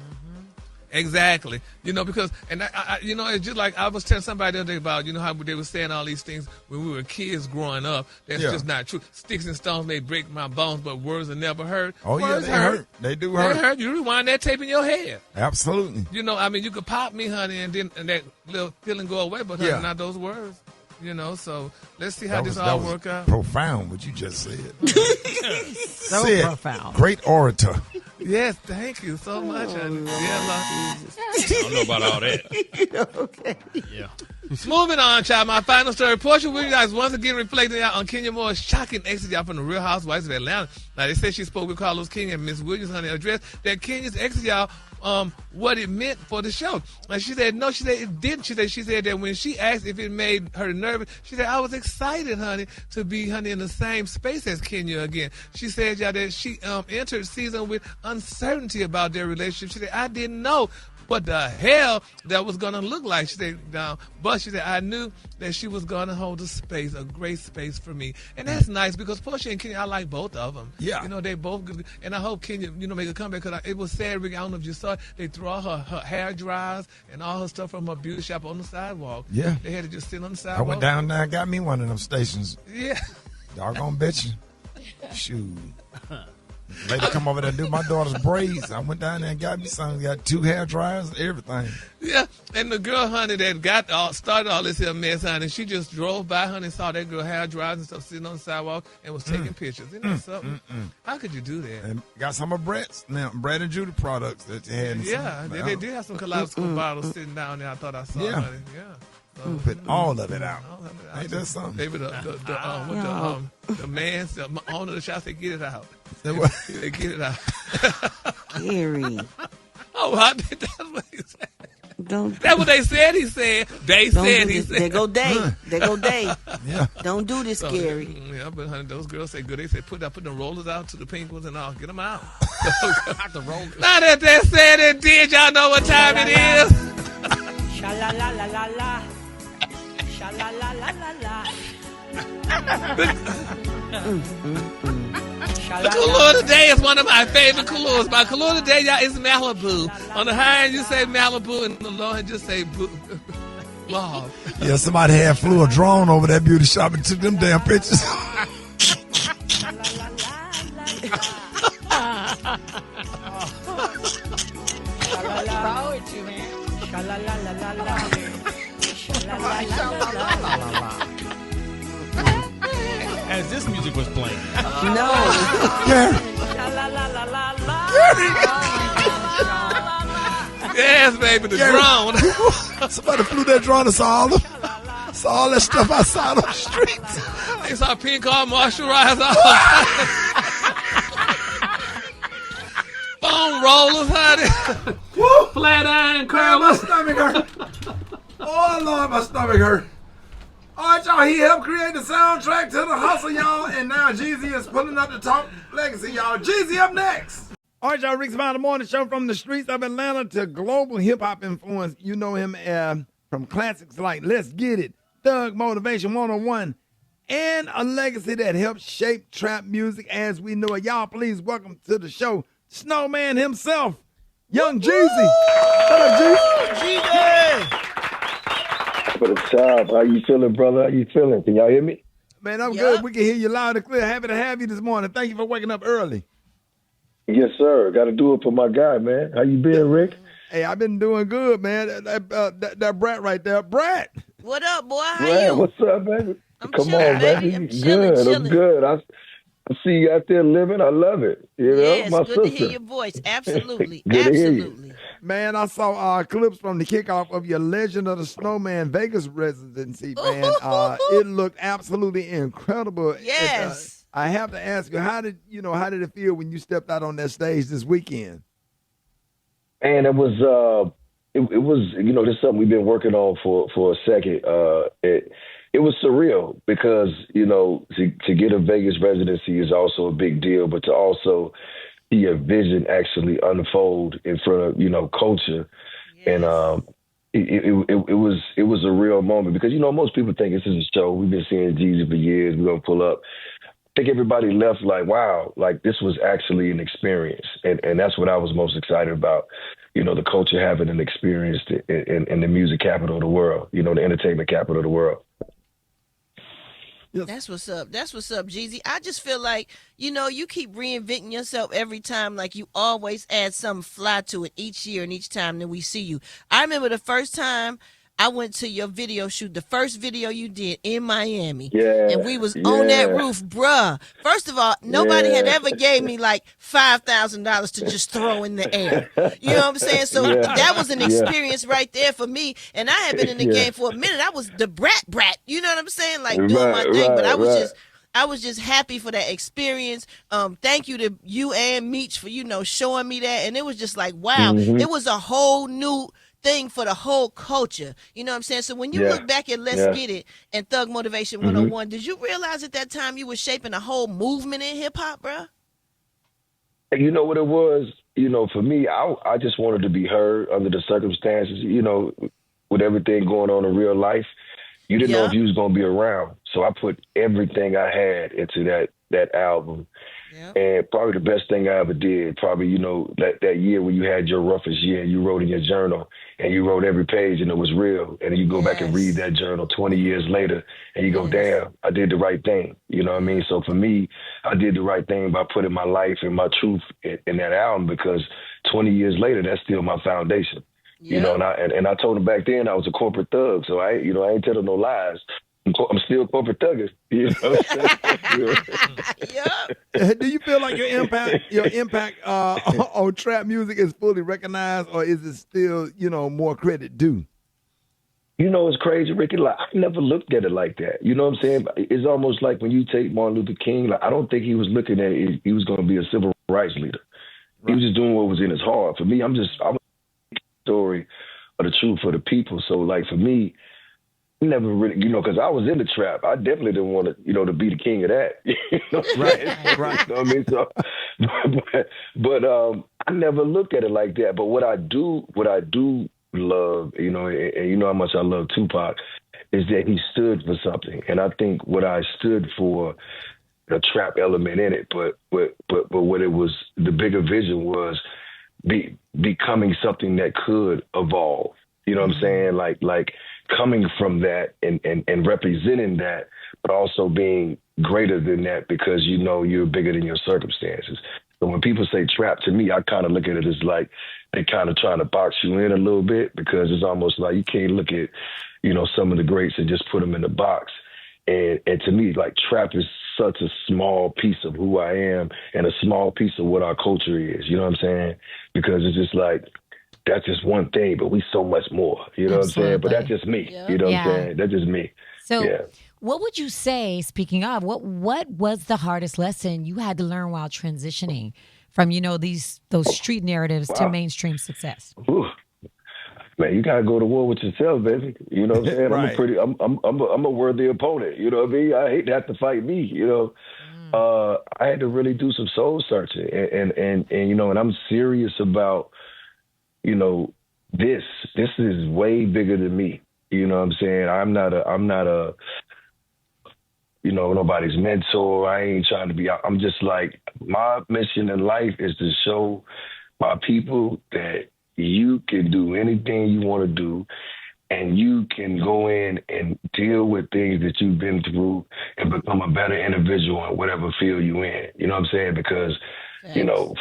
Exactly. Because, and it's just like I was telling somebody the other day about, how they were saying all these things when we were kids growing up. That's just not true. Sticks and stones may break my bones, but words are never hurt. Oh, words they hurt. They do hurt. They hurt. You rewind that tape in your head. Absolutely. You could pop me, honey, and then that little feeling go away, but honey, not those words. So let's see how this all work out. Profound, what you just said. So profound. Great orator. Yes, thank you so much, honey. I don't know about all that. Okay. Yeah. Moving on, child. My final story. Portia Williams once again reflecting on Kenya Moore's shocking exit y'all from the Real Housewives of Atlanta. Now, they said she spoke with Carlos King and Miss Williams, honey, addressed that Kenya's exit y'all what it meant for the show. And she said, no, she said it didn't. She said that when she asked if it made her nervous, she said, I was excited, honey, to be, honey, in the same space as Kenya again. She said, y'all, that she entered season with uncertainty about their relationship. She said, I didn't know what the hell that was going to look like. She said, but she said, I knew that she was going to hold a great space for me. And that's nice because Portia and Kenya, I like both of them. Yeah. They both good. And I hope Kenya, make a comeback because it was sad, Rick. I don't know if you saw it. They threw all her hair dryers and all her stuff from her beauty shop on the sidewalk. Yeah. They had to just sit on the I sidewalk. went down there and got me one of them stations. Yeah. Doggone bitch. Shoot. Later come over there and do my daughter's braids. I went down there and got me something. Got 2 hair dryers, everything. Yeah, and the girl, honey, that started all this here mess, honey, she just drove by, honey, saw that girl hair dryers and stuff sitting on the sidewalk and was taking pictures. Isn't that something? How could you do that? And got some of Brat's now, Brat and Judy products that they had. Yeah, they did have some kaleidoscope bottles sitting down there. I thought I saw, honey. Yeah. Put all of it out. Ain't that something? Maybe the owner of the shop said, get it out. They get it out. Gary. Oh, that's what he said. That's what they said he said. They said he said. There go Day. There go Day. Yeah. Don't do this, Gary. Yeah, but honey, those girls say good. They say put the rollers out to the pink ones and all. Get them out. The rollers. Now that they said it did, y'all know what time it is. Sha-la-la-la-la-la. Sha-la-la-la-la-la. The color today is one of my favorite colors. My color today, y'all, is Malibu. On the high end, you say Malibu, and the low end, just say mauve. Yeah, somebody flew a drone over that beauty shop and took them damn pictures. As this music was playing. No. Yes, baby, the drone. Somebody flew that drone and saw all that stuff outside on the streets. They saw pink car moisturizer. Foam rollers, honey. Woo! Flat iron My curlers. stomach hurt. Oh, Lord, my stomach hurt. All right, y'all, he helped create the soundtrack to The Hustle, y'all, and now Jeezy is pulling up the top legacy, y'all. Jeezy up next. All right, y'all, Rickey Smiley Morning Show from the streets of Atlanta to global hip-hop influence. You know him from classics like Let's Get It, Thug Motivation 101, and a legacy that helped shape trap music as we know it. Y'all, please welcome to the show Snowman himself, Young Jeezy. What up, Jeezy? Jeezy! For the top. How you feeling, brother? How you feeling? Can y'all hear me? Man, I'm good. We can hear you loud and clear. Happy to have you this morning. Thank you for waking up early. Yes, sir. Got to do it for my guy, man. How you been, Rick? Hey, I've been doing good, man. That Brat right there. Brat! What up, boy? How Brat, you? what's up, baby? I'm Come chilling, on, baby. baby. I'm chilling, I'm chilling. good. I see you out there living. I love it. You know, Yes, my good sister. to hear your voice. Absolutely. Good to hear you. Absolutely. Man, I saw clips from the kickoff of your Legend of the Snowman Vegas residency, man. It looked absolutely incredible. Yes. I have to ask you, how did it feel when you stepped out on that stage this weekend? And it was this is something we've been working on for a second. It was surreal because, to get a Vegas residency is also a big deal, but to also see your vision actually unfold in front of, culture. Yes. And it was a real moment because, most people think this is a show. We've been seeing Jeezy for years. We're going to pull up. think everybody left like, wow, like this was actually an experience. And that's what I was most excited about. The culture having an experience in the music capital of the world, the entertainment capital of the world. That's what's up. That's what's up, Jeezy. I just feel like, you keep reinventing yourself every time. Like you always add something fly to it each year and each time that we see you. I remember the first time I went to your video shoot, the first video you did in Miami. Yeah. And we was on that roof, bruh. First of all, nobody had ever gave me like $5,000 to just throw in the air. You know what I'm saying? So that was an experience right there for me. And I had been in the game for a minute. I was the brat. You know what I'm saying? Like doing my thing. But I was just happy for that experience. Thank you to you and Meech for, showing me that. And it was just like, wow, it was a whole new thing for the whole culture. You know what I'm saying? So when you look back at Let's Get It and Thug Motivation 101, did you realize at that time you were shaping a whole movement in hip hop, bro? You know what it was? For me, I just wanted to be heard under the circumstances, with everything going on in real life. You didn't know if you was going to be around. So I put everything I had into that album. And probably the best thing I ever did, probably, that year when you had your roughest year, you wrote in your journal and you wrote every page and it was real. And then you go back and read that journal 20 years later and you go, damn, I did the right thing. You know what I mean? So for me, I did the right thing by putting my life and my truth in that album, because 20 years later, that's still my foundation. And I told him back then I was a corporate thug. So I ain't telling no lies. I'm still corporate thugging. Do you feel like your impact on trap music is fully recognized, or is it still, more credit due? It's crazy, Ricky. Like, I never looked at it like that. You know what I'm saying? It's almost like when you take Martin Luther King, like, I don't think he was looking at it, he was going to be a civil rights leader. Right. He was just doing what was in his heart. For me, I'm a story of the truth for the people. So, like, for me, never really, because I was in the trap. I definitely didn't want to, to be the king of that. Right. You know what I mean? So, but I never looked at it like that. But what I do love, and you know how much I love Tupac, is that he stood for something. And I think what I stood for, a trap element in it, but what it was, the bigger vision was becoming something that could evolve. You know what I'm saying? Like coming from that and representing that, but also being greater than that, because you're bigger than your circumstances. So when people say trap, to me, I kind of look at it as like they kind of trying to box you in a little bit, because it's almost like you can't look at, some of the greats and just put them in the box. And to me, like, trap is such a small piece of who I am and a small piece of what our culture is. You know what I'm saying? Because it's just like, that's just one thing, but we so much more. You know what I'm saying? But that's just me. You know what I'm saying? That's just me. So what would you say, speaking of, what was the hardest lesson you had to learn while transitioning from, those street narratives to mainstream success? Ooh. Man, you gotta go to war with yourself, baby. You know what I'm saying? Right. I'm a worthy opponent. You know what I mean? I hate to have to fight me. I had to really do some soul searching, and I'm serious about, this is way bigger than me. You know what I'm saying? I'm not a nobody's mentor. I ain't trying to be. I'm just like, my mission in life is to show my people that you can do anything you want to do, and you can go in and deal with things that you've been through and become a better individual in whatever field you're in. You know what I'm saying? Because,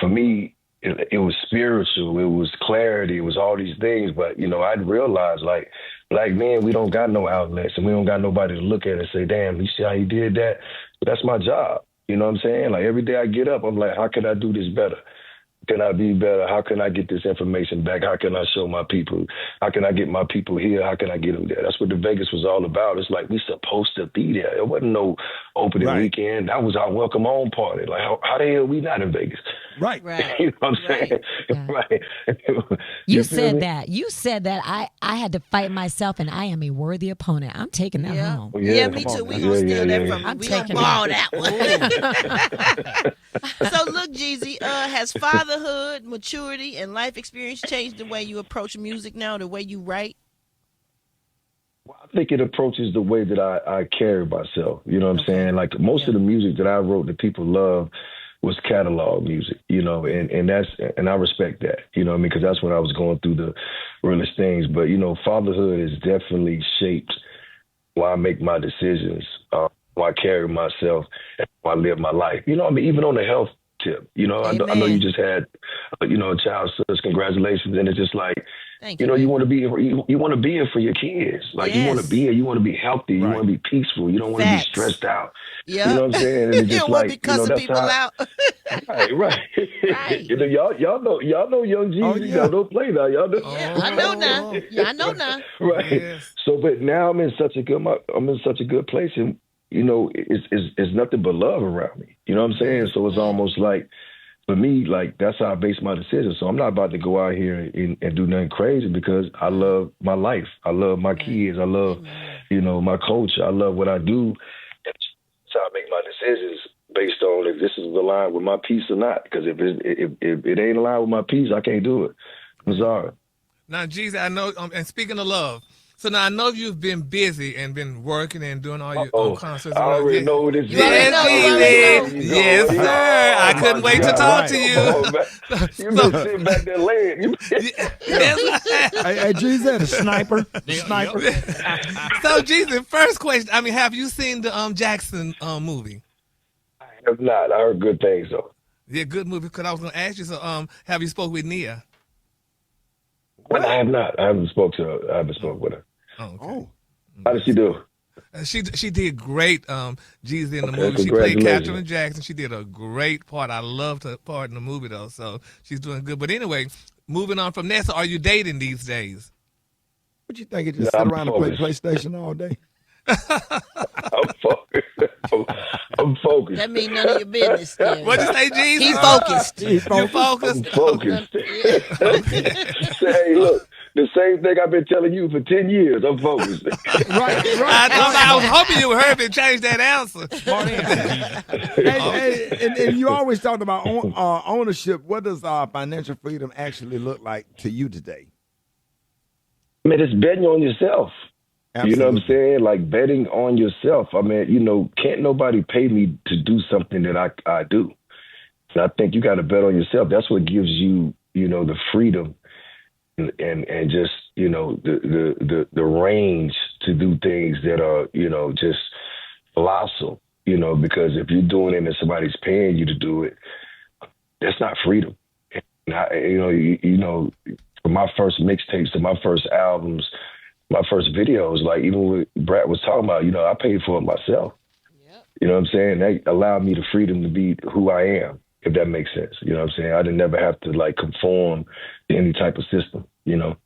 for me, it was spiritual, it was clarity, it was all these things. But, I'd realize, like, black men, we don't got no outlets, and we don't got nobody to look at and say, damn, you see how he did that? But that's my job. You know what I'm saying? Like, every day I get up, I'm like, how can I do this better? Can I be better? How can I get this information back? How can I show my people? How can I get my people here? How can I get them there? That's what the Vegas was all about. It's like, we supposed to be there. It wasn't no opening weekend. That was our welcome home party. Like, how the hell we not in Vegas? Right. You know what I'm saying? Yeah. Right. You said that. You said that I had to fight myself, and I am a worthy opponent. I'm taking that home. Yeah, me too. We gonna steal that from you. We gonna borrow that one. So look, Jeezy, has fatherhood, maturity, and life experience changed the way you approach music now, the way you write? I think it approaches the way that I carry myself. You know what I'm saying? Like most of the music that I wrote that people love was catalog music, you know, and I respect that, you know what I mean? Because that's when I was going through the realest things. But, you know, fatherhood has definitely shaped why I make my decisions, why I carry myself, and why I live my life. You know, I mean, even on the health tip, you know, I know you just had, you know, a child, so congratulations. And it's just like, you know, you want to be you want to be here for your kids. Like you want to be here, you want to be healthy, you want to be peaceful. You don't want to be stressed out. Yep. You know what I'm saying? And it's You just don't want to like, be cussing that's people how, out. right. You know, y'all know Young Jeezy. Y'all don't play now. Y'all know. I know now. Yeah, I know now. Right. Yes. So, but now I'm in such a good place, and you know, it's nothing but love around me. You know what I'm saying? So it's almost like, for me, like that's how I base my decisions. So I'm not about to go out here and do nothing crazy because I love my life. I love my kids. I love, you know, my culture. I love what I do. That's how I make my decisions based on if this is aligned with my peace or not. Because if it ain't aligned with my peace, I can't do it. I'm sorry. Now, Jeezy, I know, and speaking of love, so now I know you've been busy and been working and doing all your own concerts. I already know what this is. Yes, Jeezy. Yes, sir. I couldn't wait to talk to you. You been sitting back there laying. Hey, Jeezy, the sniper. Sniper. So, Jeezy, first question. I mean, have you seen the Jackson movie? I have not. I heard good things, though. Yeah, good movie. Because I was going to ask you, so have you spoke with Nia? Well, I have not. I haven't spoke to her. I haven't spoke with her. Oh. How did she do? She did great, Jeezy, in the movie. She played Katherine Jackson. She did a great part. I loved her part in the movie, though, so she's doing good. But anyway, moving on from that, so are you dating these days? What you think? You just sit around and play PlayStation all day? I'm focused. That means none of your business. What'd you say, Jeezy? He focused. You focused? I'm focused. Hey, look. The same thing I've been telling you for 10 years. I'm focused. I was hoping you would hear me change that answer. Smart answer. And you always talked about ownership. What does financial freedom actually look like to you today? I mean, it's betting on yourself. Absolutely. You know what I'm saying? Like betting on yourself. I mean, you know, can't nobody pay me to do something that I do. And I think you got to bet on yourself. That's what gives you, you know, the freedom and just, you know, the range to do things that are, you know, just colossal, you know, because if you're doing it and somebody's paying you to do it, that's not freedom. And you know, from my first mixtapes to my first albums, my first videos, like even what Brat was talking about, you know, I paid for it myself. Yep. You know what I'm saying? That allowed me the freedom to be who I am, if that makes sense. You know what I'm saying? I didn't never have to like conform to any type of system, you know.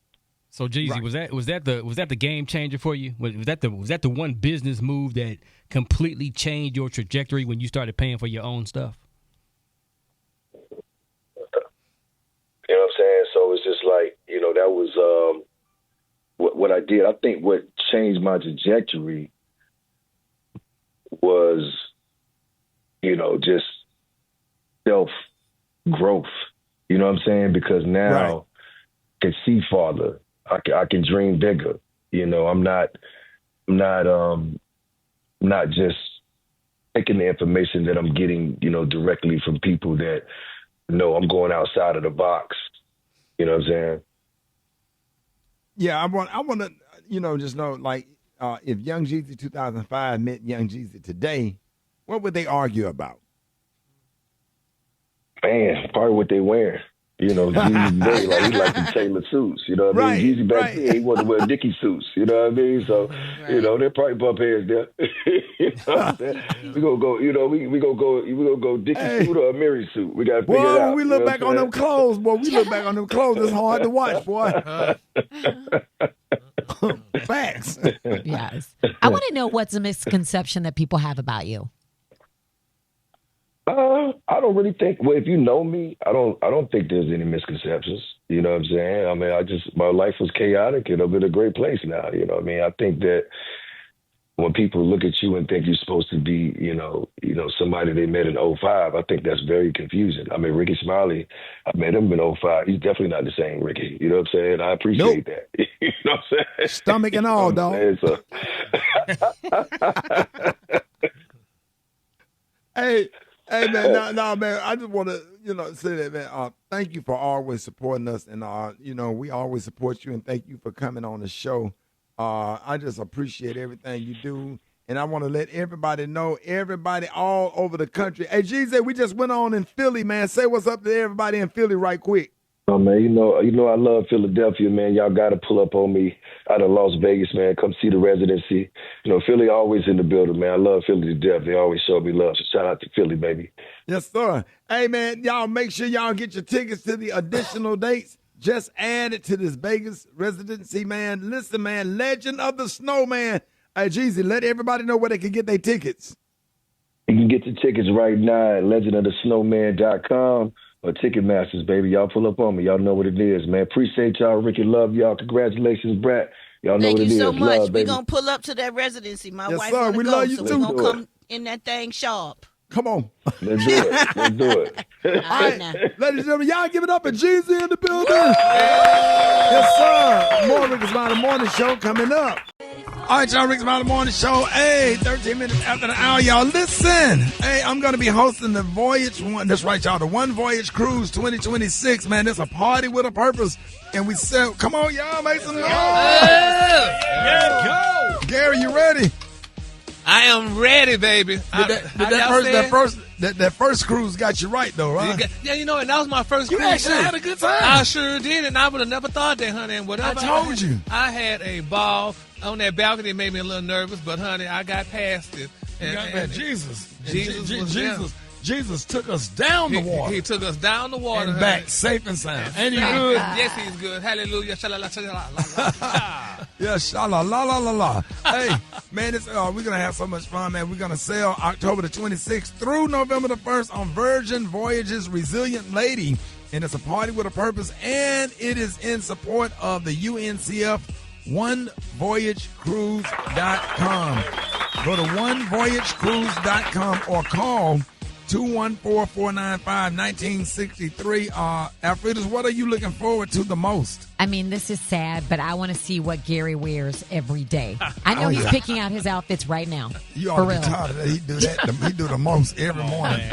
So Jeezy, right. was that the game changer for you? Was that the one business move that completely changed your trajectory when you started paying for your own stuff? You know what I'm saying? So it's just like, you know, that was what I did. I think what changed my trajectory was, you know, just self-growth. You know what I'm saying? Because now I can see farther. I can dream bigger. You know, I'm not just taking the information that I'm getting, you know, directly from people that know I'm going outside of the box. You know what I'm saying? Yeah, I want to, you know, just know, like, if Young Jeezy 2005 met Young Jeezy today, what would they argue about? Man, probably what they wearing. You know, Jeezy today, like he like to tailor suits. You know what I mean? Jeezy back then, he wanted to wear Dickie suits. You know what I mean? So, you know, they'll probably bump heads there. You know what I'm saying? We gonna go. You know, we gonna go Dickie suit or a Mary suit. We gotta figure it out. When we look back on them clothes, boy, it's hard to watch, boy. Facts. Yes. I want to know what's a misconception that people have about you. I don't really think. Well, if you know me, I don't think there's any misconceptions. You know what I'm saying? I mean, my life was chaotic, and I'm in a great place now. You know what I mean? I think that when people look at you and think you're supposed to be, somebody they met in '05, I think that's very confusing. I mean, Rickey Smiley, I met him in '05. He's definitely not the same Ricky. You know what I'm saying? I appreciate that. You know what I'm saying? Stomach and all, dog. Hey, man, no, man. I just want to, say that, man. Thank you for always supporting us, and we always support you, and thank you for coming on the show. I just appreciate everything you do, and I want to let everybody know, everybody all over the country. Hey, Jeezy, we just went on in Philly, man. Say what's up to everybody in Philly right quick. Oh, man, I love Philadelphia, man. Y'all got to pull up on me out of Las Vegas, man. Come see the residency. Philly always in the building, man. I love Philly to death. They always show me love. So shout out to Philly, baby. Yes, sir. Hey, man, y'all make sure y'all get your tickets to the additional dates. Just add it to this Vegas residency, man. Listen, man, Legend of the Snowman. Hey, Jeezy, let everybody know where they can get their tickets. You can get the tickets right now at legendofthesnowman.com or Ticketmasters, baby. Y'all pull up on me. Y'all know what it is, man. Appreciate y'all. Ricky, love y'all. Congratulations, Brat. Y'all know what it is. Thank you so much. Love, we're going to pull up to that residency. My yes, wife sir. We love you so too. we're going to come in that thing sharp. Come on. Let's do it. Let's do it. All right, now. Ladies and gentlemen, y'all give it up at Jeezy in the building. Yes, sir. More Rickey Smiley Morning Show coming up. All right, y'all, Rickey Smiley Morning Show. Hey, 13 minutes after the hour, y'all. Listen. Hey, I'm going to be hosting the Voyage one. That's right, y'all. The One Voyage Cruise 2026, man. It's a party with a purpose. And we said, come on, y'all, make some noise. Yeah, go. Gary, you ready? I am ready, baby. That first cruise got you right, though, right? Yeah, and that was my first cruise. You actually had a good time. I sure did, and I would have never thought that, honey. And whatever I told you. I had a ball on that balcony. It made me a little nervous, but, honey, I got past it. Jesus took us down the water. He took us down the water. And back safe and sound. Ain't he good? Yes, he's good. Hallelujah. Shalala, shalala. Yeah, shalala, la, la, la, la. Hey, man, we're going to have so much fun, man. We're going to sail October the 26th through November the 1st on Virgin Voyages Resilient Lady. And it's a party with a purpose, and it is in support of the UNCF OneVoyageCruise.com. Go to OneVoyageCruise.com or call 214-495-1963. Alfredas, what are you looking forward to the most? I mean, this is sad, but I want to see what Gary wears every day. I know he's picking out his outfits right now. You ought to be tired of that. He do that. He do the most every morning.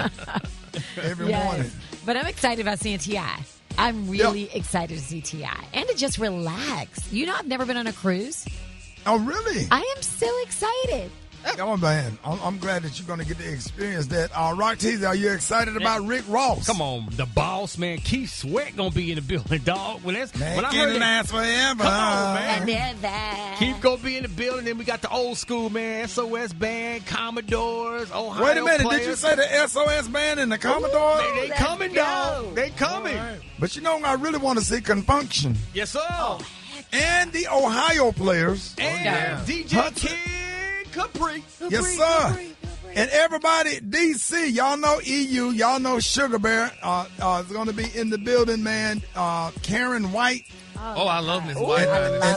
Every morning. But I'm excited about seeing T.I. I'm really excited to see T.I. and to just relax. I've never been on a cruise. Oh, really? I am so excited. Oh, man. I'm glad that you're going to get to experience that. Rock Teaser, are you excited about Rick Ross? Come on. The boss, man. Keith Sweat going to be in the building, dog. When I heard last forever. Come on, man. Keith going to be in the building. Then we got the old school, man. SOS Band, Commodores, Ohio Wait a minute. players. Did you say the SOS Band and the Commodores? They coming, dog. They coming. Right. But I really want to see Confunction. Yes, sir. And the Ohio players. And DJ Kid. Capri. Yes, sir. And everybody, DC, y'all know EU, y'all know Sugar Bear is going to be in the building, man. Karen White. Oh, I love Miss White,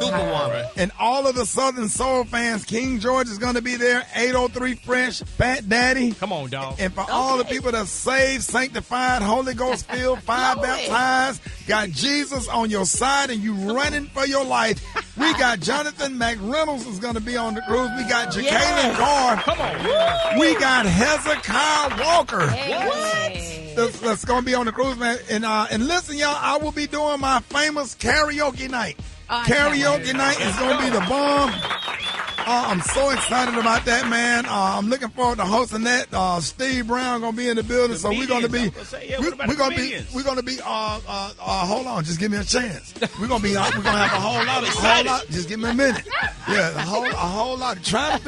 Superwoman. And all of the Southern Soul fans, King George is going to be there. 803 Fresh, Fat Daddy. Come on, dog. And for all the people that are saved, sanctified, Holy Ghost filled, fire baptized, got Jesus on your side and you running for your life. We got Jonathan McReynolds is going to be on the cruise. We got Jacqueline Carr. Come on. We got Hezekiah Walker. Hey. That's going to be on the cruise, man. And listen, y'all, I will be doing my famous karaoke night. Karaoke night is going to be the bomb. I'm so excited about that, man. I'm looking forward to hosting that. Steve Brown going to be in the building, so we're going to be, we're going to be. Hold on, just give me a chance. We're going to have a whole lot. Just give me a minute. Yeah, a whole lot. Trying.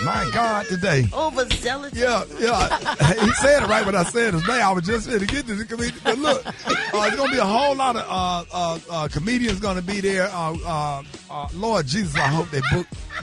My God, today. Overzealous. Yeah. He said it right when I said his name. I was just going to get to the comedian. But look, there's going to be a whole lot of comedians going to be there. Lord Jesus, I hope they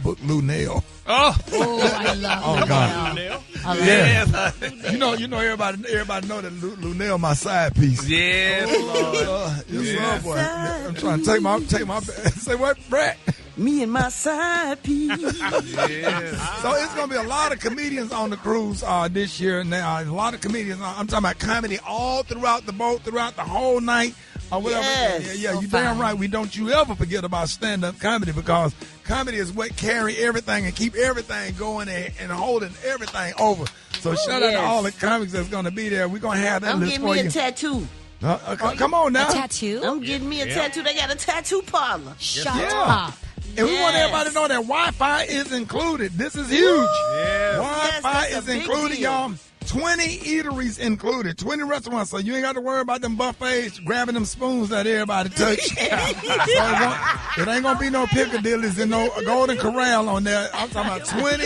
book Lou Nail. Oh, I love God. Lou Nail. Yeah. You know, everybody know that Lou Nail my side piece. Yes, Lord. Yes, boy. I'm trying to take my say what, Brat? Me and my side piece. So it's going to be a lot of comedians on the cruise this year. Now, a lot of comedians. I'm talking about comedy all throughout the boat, throughout the whole night. Or whatever. Yes. Yeah, you're damn right. We don't you ever forget about stand-up comedy, because comedy is what carry everything and keep everything going and holding everything over. So shout out to all the comics that's going to be there. We're going to have that I'm list getting for me you. a tattoo. Come on now. A tattoo? I'm getting me a tattoo. They got a tattoo parlor. Shut up. And we want everybody to know that Wi-Fi is included. This is huge. Wi-Fi is included, y'all. 20 eateries included, 20 restaurants, so you ain't got to worry about them buffets grabbing them spoons that everybody touch. It ain't going to be no Piccadilly's and no Golden Corral on there. I'm talking about 20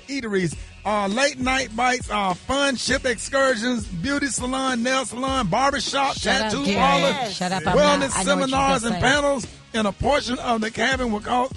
eateries. Late night bites, fun ship excursions, beauty salon, nail salon, barbershop, tattoo parlor, wellness seminars and panels. And a portion of the cabin will cost,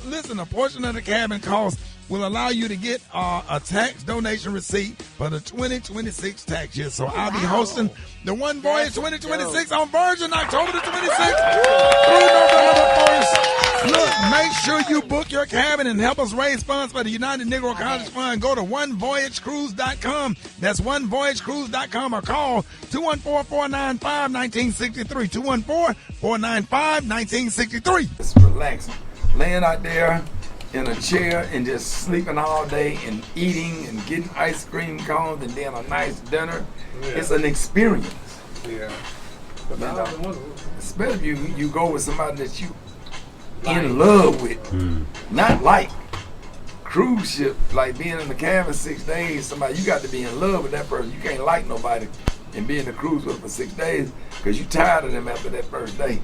will allow you to get a tax donation receipt for the 2026 tax year. So I'll be hosting the One Voyage 2026 on Virgin October the 26th through November the 1st. Look, make sure you book your cabin and help us raise funds for the United Negro College Fund. Go to onevoyagecruise.com. That's onevoyagecruise.com, or call 214-495-1963. 214-495-1963. Just relaxing. Laying out there in a chair and just sleeping all day and eating and getting ice cream cones and then a nice dinner. Yeah. It's an experience. Yeah. You know, especially if you go with somebody that you in love with. Not like cruise ship, like being in the cabin 6 days. Somebody, you got to be in love with that person. You can't like nobody and be in the cruise with them for 6 days because you tired of them after that first day.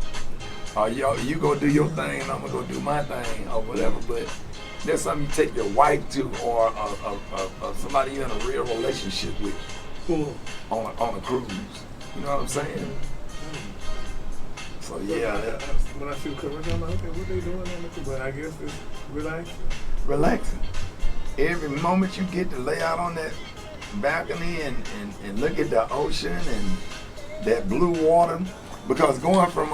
You go do your thing and I'm gonna go do my thing or whatever. But there's something you take your wife to, or somebody you're in a real relationship with on a cruise. You know what I'm saying? So yeah. When I see commercials, I'm like, okay, what they doing on the cruise? But I guess it's relaxing. Relaxing. Every moment you get to lay out on that balcony and look at the ocean and that blue water, because going from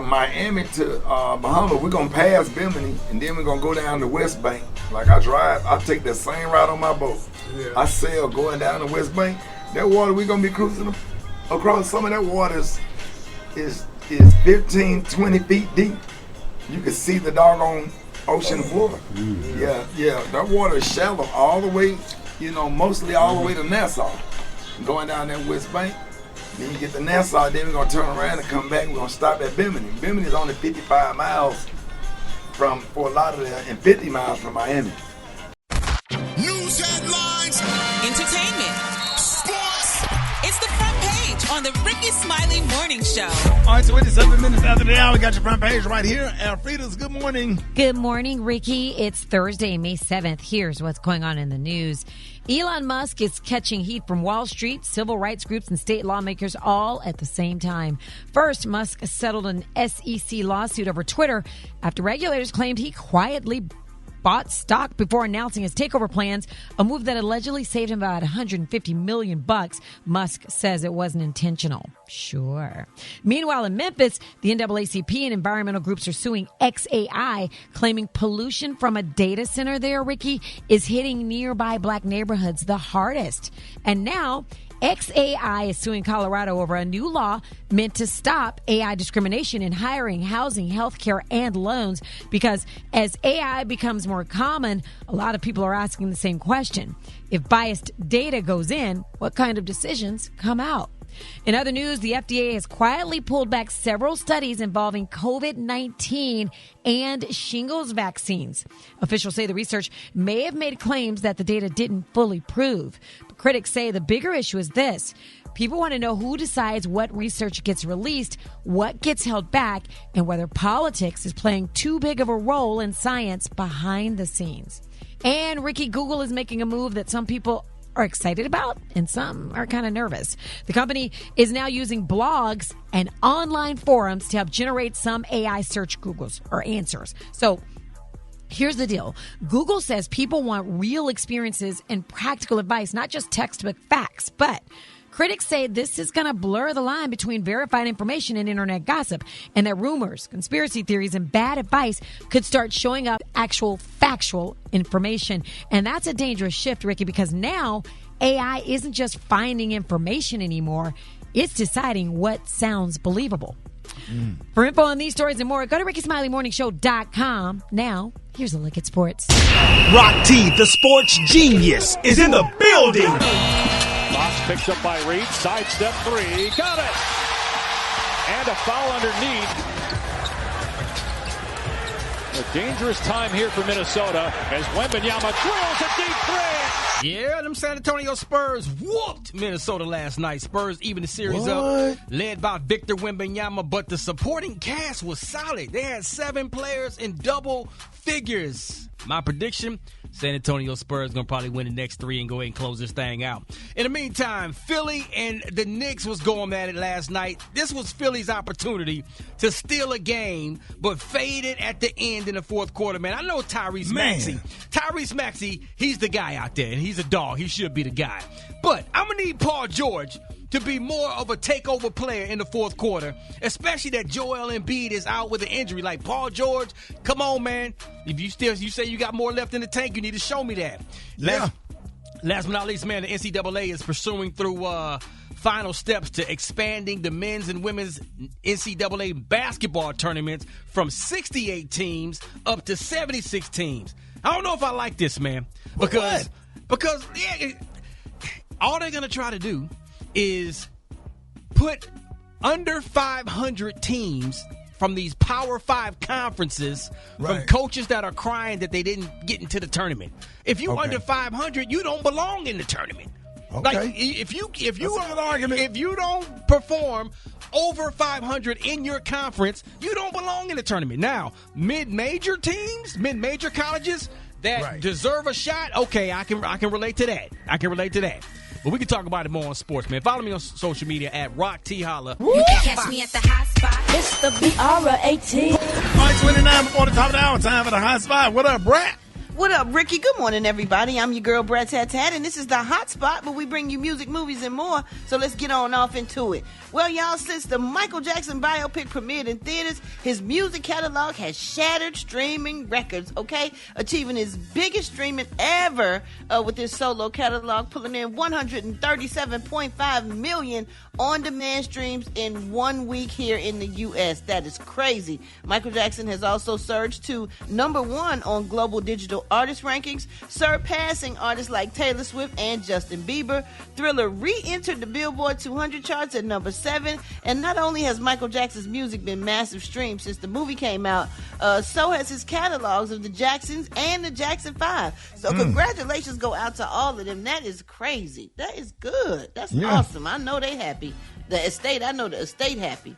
Miami to Bahamas, we're gonna pass Bimini and then we're gonna go down the West Bank. Like I take that same route on my boat. Yeah. I sail going down the West Bank. That water, we're gonna be cruising across. Some of that water is 15, 20 feet deep. You can see the doggone ocean floor. Yeah. That water is shallow all the way, mostly all the way to Nassau. Going down that West Bank. Then you get to Nassau, then we're going to turn around and come back. We're going to stop at Bimini. Bimini is only 55 miles for a lot of them, and 50 miles from Miami. News headlines. Entertainment. Sports. It's the front page on the Rickey Smiley Morning Show. All right, 27 minutes after the hour, we got your front page right here. Alfreda's, good morning. Good morning, Ricky. It's Thursday, May 7th. Here's what's going on in the news. Elon Musk is catching heat from Wall Street, civil rights groups, and state lawmakers all at the same time. First, Musk settled an SEC lawsuit over Twitter after regulators claimed he quietly bought stock before announcing his takeover plans, a move that allegedly saved him about $150 million. Musk says it wasn't intentional. Sure. Meanwhile, in Memphis, the NAACP and environmental groups are suing XAI, claiming pollution from a data center there, Ricky, is hitting nearby black neighborhoods the hardest. And now XAI is suing Colorado over a new law meant to stop AI discrimination in hiring, housing, healthcare, and loans, because as AI becomes more common, a lot of people are asking the same question. If biased data goes in, what kind of decisions come out? In other news, the FDA has quietly pulled back several studies involving COVID-19 and shingles vaccines. Officials say the research may have made claims that the data didn't fully prove. But critics say the bigger issue is this. People want to know who decides what research gets released, what gets held back, and whether politics is playing too big of a role in science behind the scenes. And Ricky, Google is making a move that some people are excited about and some are kind of nervous. The company is now using blogs and online forums to help generate some AI search Googles or answers. So here's the deal. Google says people want real experiences and practical advice, not just textbook facts. But Critics say this is going to blur the line between verified information and internet gossip, and that rumors, conspiracy theories, and bad advice could start showing up actual factual information. And that's a dangerous shift, Ricky, because now AI isn't just finding information anymore. It's deciding what sounds believable. For info on these stories and more, go to RickySmileyMorningShow.com. Now, here's a look at sports. Rock T, the sports genius, is in the building. Moss picks up by Reed, sidestep three, got it! And a foul underneath. A dangerous time here for Minnesota as Wembanyama drills a deep three. Yeah, them San Antonio Spurs whooped Minnesota last night. Spurs even the series up, led by Victor Wembanyama, but the supporting cast was solid. They had 7 players in double figures. My prediction, San Antonio Spurs going to probably win the next 3 and go ahead and close this thing out. In the meantime, Philly and the Knicks was going at it last night. This was Philly's opportunity to steal a game, but faded at the end in the fourth quarter, man. I know Tyrese Maxey. Tyrese Maxey, he's the guy out there, and he's a dog. He should be the guy. But I'm going to need Paul George to be more of a takeover player in the fourth quarter, especially that Joel Embiid is out with an injury. Like, Paul George, come on, man. If you say you got more left in the tank, you need to show me that. Last but not least, man, the NCAA is pursuing through final steps to expanding the men's and women's NCAA basketball tournaments from 68 teams up to 76 teams. I don't know if I like this, man. Because all they're going to try to do is put under 500 teams from these Power 5 conferences from coaches that are crying that they didn't get into the tournament. If you under 500, you don't belong in the tournament. Like if you don't perform over 500 in your conference, you don't belong in the tournament. Now, mid-major teams, mid-major colleges that deserve a shot, okay, I can relate to that. But we can talk about it more on sports, man. Follow me on social media at Rock T Holla. You can catch me at the hot spot. It's the BR18. 5:29 before the top of the hour. Time for the hot spot. What up, Brat? What up, Ricky? Good morning, everybody. I'm your girl, Brat, and this is the Hot Spot, where we bring you music, movies, and more. So let's get on off into it. Well, y'all, since the Michael Jackson biopic premiered in theaters, his music catalog has shattered streaming records, achieving his biggest streaming ever with his solo catalog, pulling in 137.5 million on-demand streams in 1 week here in the U.S. That is crazy. Michael Jackson has also surged to #1 on global digital artist rankings, surpassing artists like Taylor Swift and Justin Bieber. Thriller re-entered the Billboard 200 charts at #7, and not only has Michael Jackson's music been massive streams since the movie came out, so has his catalogs of the Jacksons and the Jackson 5. So congratulations go out to all of them. That is crazy. That is good. That's awesome. I know they happy. I know the estate happy.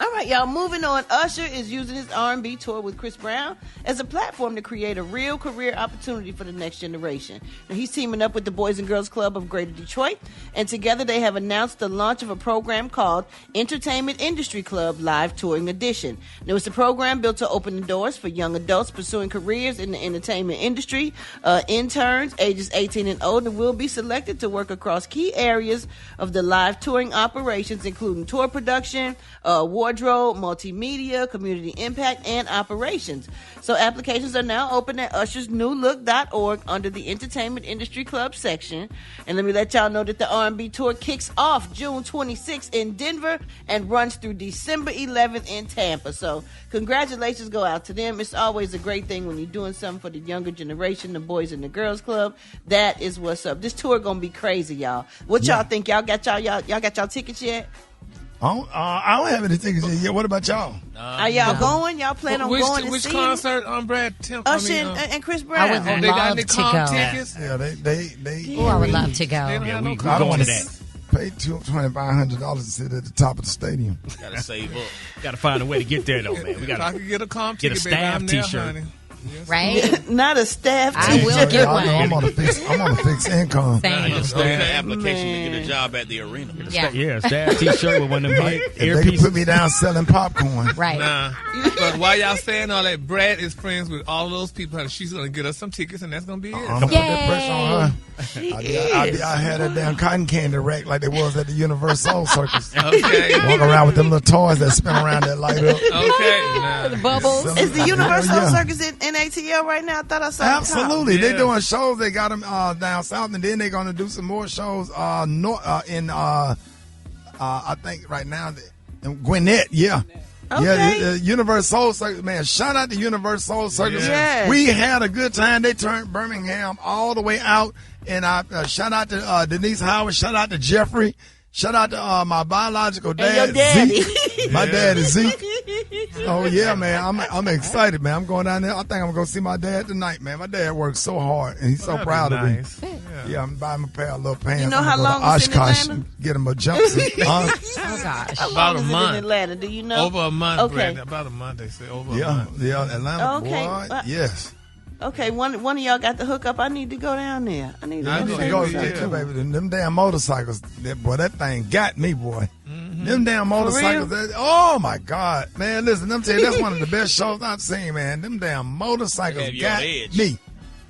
All right, y'all, moving on. Usher is using his R&B tour with Chris Brown as a platform to create a real career opportunity for the next generation. Now, he's teaming up with the Boys and Girls Club of Greater Detroit, and together they have announced the launch of a program called Entertainment Industry Club Live Touring Edition. Now, it's a program built to open the doors for young adults pursuing careers in the entertainment industry. Interns ages 18 and older will be selected to work across key areas of the live touring operations, including tour production, wardrobe, multimedia, community impact, and operations. So applications are now open at ushersnewlook.org under the Entertainment Industry Club section. And let me let y'all know that the R&B tour kicks off June 26th in Denver and runs through December 11th in Tampa. So congratulations go out to them. It's always a great thing when you're doing something for the younger generation, the Boys and the Girls Club. That is what's up. This tour gonna be crazy, y'all. What y'all think? Y'all got y'all tickets yet? I don't have any tickets yet. What about y'all? Are y'all going? Y'all plan on going to which see concert on Brad? Usher and Chris Brown. I would they got love the to comp go. tickets? Yeah, they Oh, I would love to go. Yeah, we I don't want to to that. pay $2,500 to sit at the top of the stadium. Gotta save up. Got to find a way to get there, though, man. We got I could get a comp get a ticket, baby. staff I'm there, T-shirt. honey. right? Not a staff I teacher. will get one. I'm on a fixed income. Just an application to get a job at the arena. Yeah, staff T-shirt with one of them If they can put me down selling popcorn. Right. Nah. But while y'all saying all that, Brat is friends with all those people. She's going to get us some tickets, and that's going to be it. I'm going to put that pressure on her. I had a damn cotton candy rack like they was at the Universal Circus. Okay. Walk around with them little toys that spin around that light up. Okay. Nah. The bubbles. Is the Universal Circus in ATL right now? I thought I saw Absolutely. the They're doing shows. They got them down south, and then they're going to do some more shows I think right now in Gwinnett. Yeah. Okay. Yeah, the Universal Circus, man. Shout out to Universal Circus. Yes. We had a good time. They turned Birmingham all the way out. And I shout out to Denise Howard. Shout out to Jeffrey. Shout out to my biological dad, and your daddy. Zeke. My dad is Zeke. Oh yeah, man. I'm excited, man. I'm going down there. I think I'm gonna go see my dad tonight, man. My dad works so hard, and he's so proud of me. Yeah, I'm buying him a pair of little pants. You know I'm how gonna long go to it's in Oshkosh Atlanta? and get him a jumpsuit. Oh gosh. How About long a is it month. in Atlanta? Do you know? Over a month, Okay. Brad. About a month, they say. Over a Yeah, month. Atlanta, Okay, boy. but- Yes. Okay, one of y'all got the hookup. I need to go down there. I need to I go need to see go, what's up. yeah, baby. Them damn motorcycles, that thing got me, boy. Them damn motorcycles. Oh my God, man! Listen, I'm telling you, that's one of the best shows I've seen, man. Them damn motorcycles Have your got edge. me.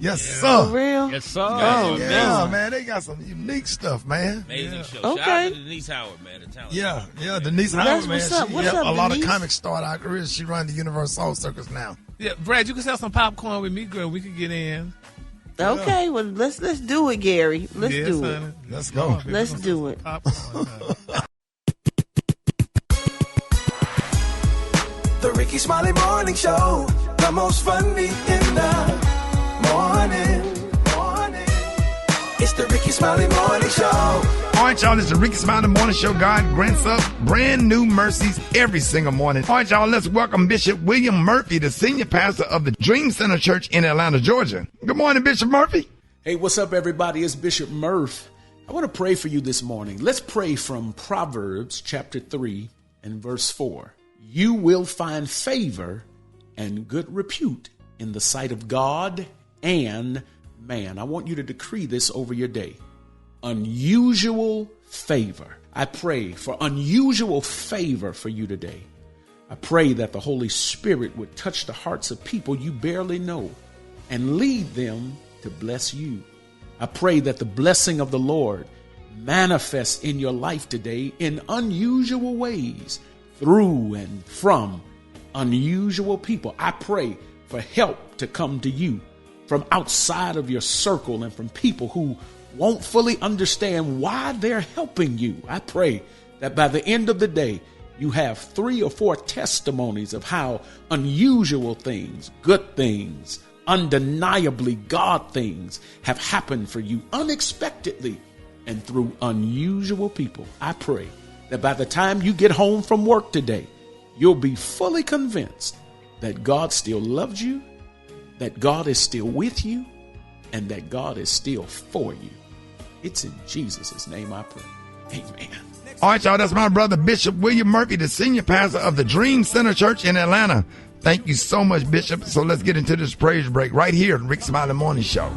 Yes, sir. For real? Yes, sir. Oh yeah, man. They got some unique stuff, man. Amazing show. Okay. Shout out to Denise Howard, man. The talent. Yeah, Denise That's Howard, man. what's up. She What's helped up, a lot Denise? of comics start our career. She run the Universal Circus now. Yeah, Brad, you can sell some popcorn with me, girl. We could get in. Okay, well let's do it, Gary. Let's Yes, do it. honey. Let's go. Let's do it. Popcorn, honey. The Rickey Smiley Morning Show, the most funny in the morning. It's the Rickey Smiley Morning Show. All right, y'all, it's the Rickey Smiley Morning Show. God grants us brand new mercies every single morning. All right, y'all, let's welcome Bishop William Murphy, the senior pastor of the Dream Center Church in Atlanta, Georgia. Good morning, Bishop Murphy. Hey, what's up, everybody? It's Bishop Murph. I want to pray for you this morning. Let's pray from Proverbs chapter 3 and verse 4. You will find favor and good repute in the sight of God and man. I want you to decree this over your day. Unusual favor. I pray for unusual favor for you today. I pray that the Holy Spirit would touch the hearts of people you barely know and lead them to bless you. I pray that the blessing of the Lord manifests in your life today in unusual ways through and from unusual people. I pray for help to come to you from outside of your circle and from people who won't fully understand why they're helping you. I pray that by the end of the day, you have 3 or 4 testimonies of how unusual things, good things, undeniably God things have happened for you unexpectedly and through unusual people. I pray that by the time you get home from work today, you'll be fully convinced that God still loves you, that God is still with you, and that God is still for you. It's in Jesus' name I pray. Amen. All right, y'all, that's my brother, Bishop William Murphy, the senior pastor of the Dream Center Church in Atlanta. Thank you so much, Bishop. So let's get into this praise break right here at Rickey Smiley Morning Show.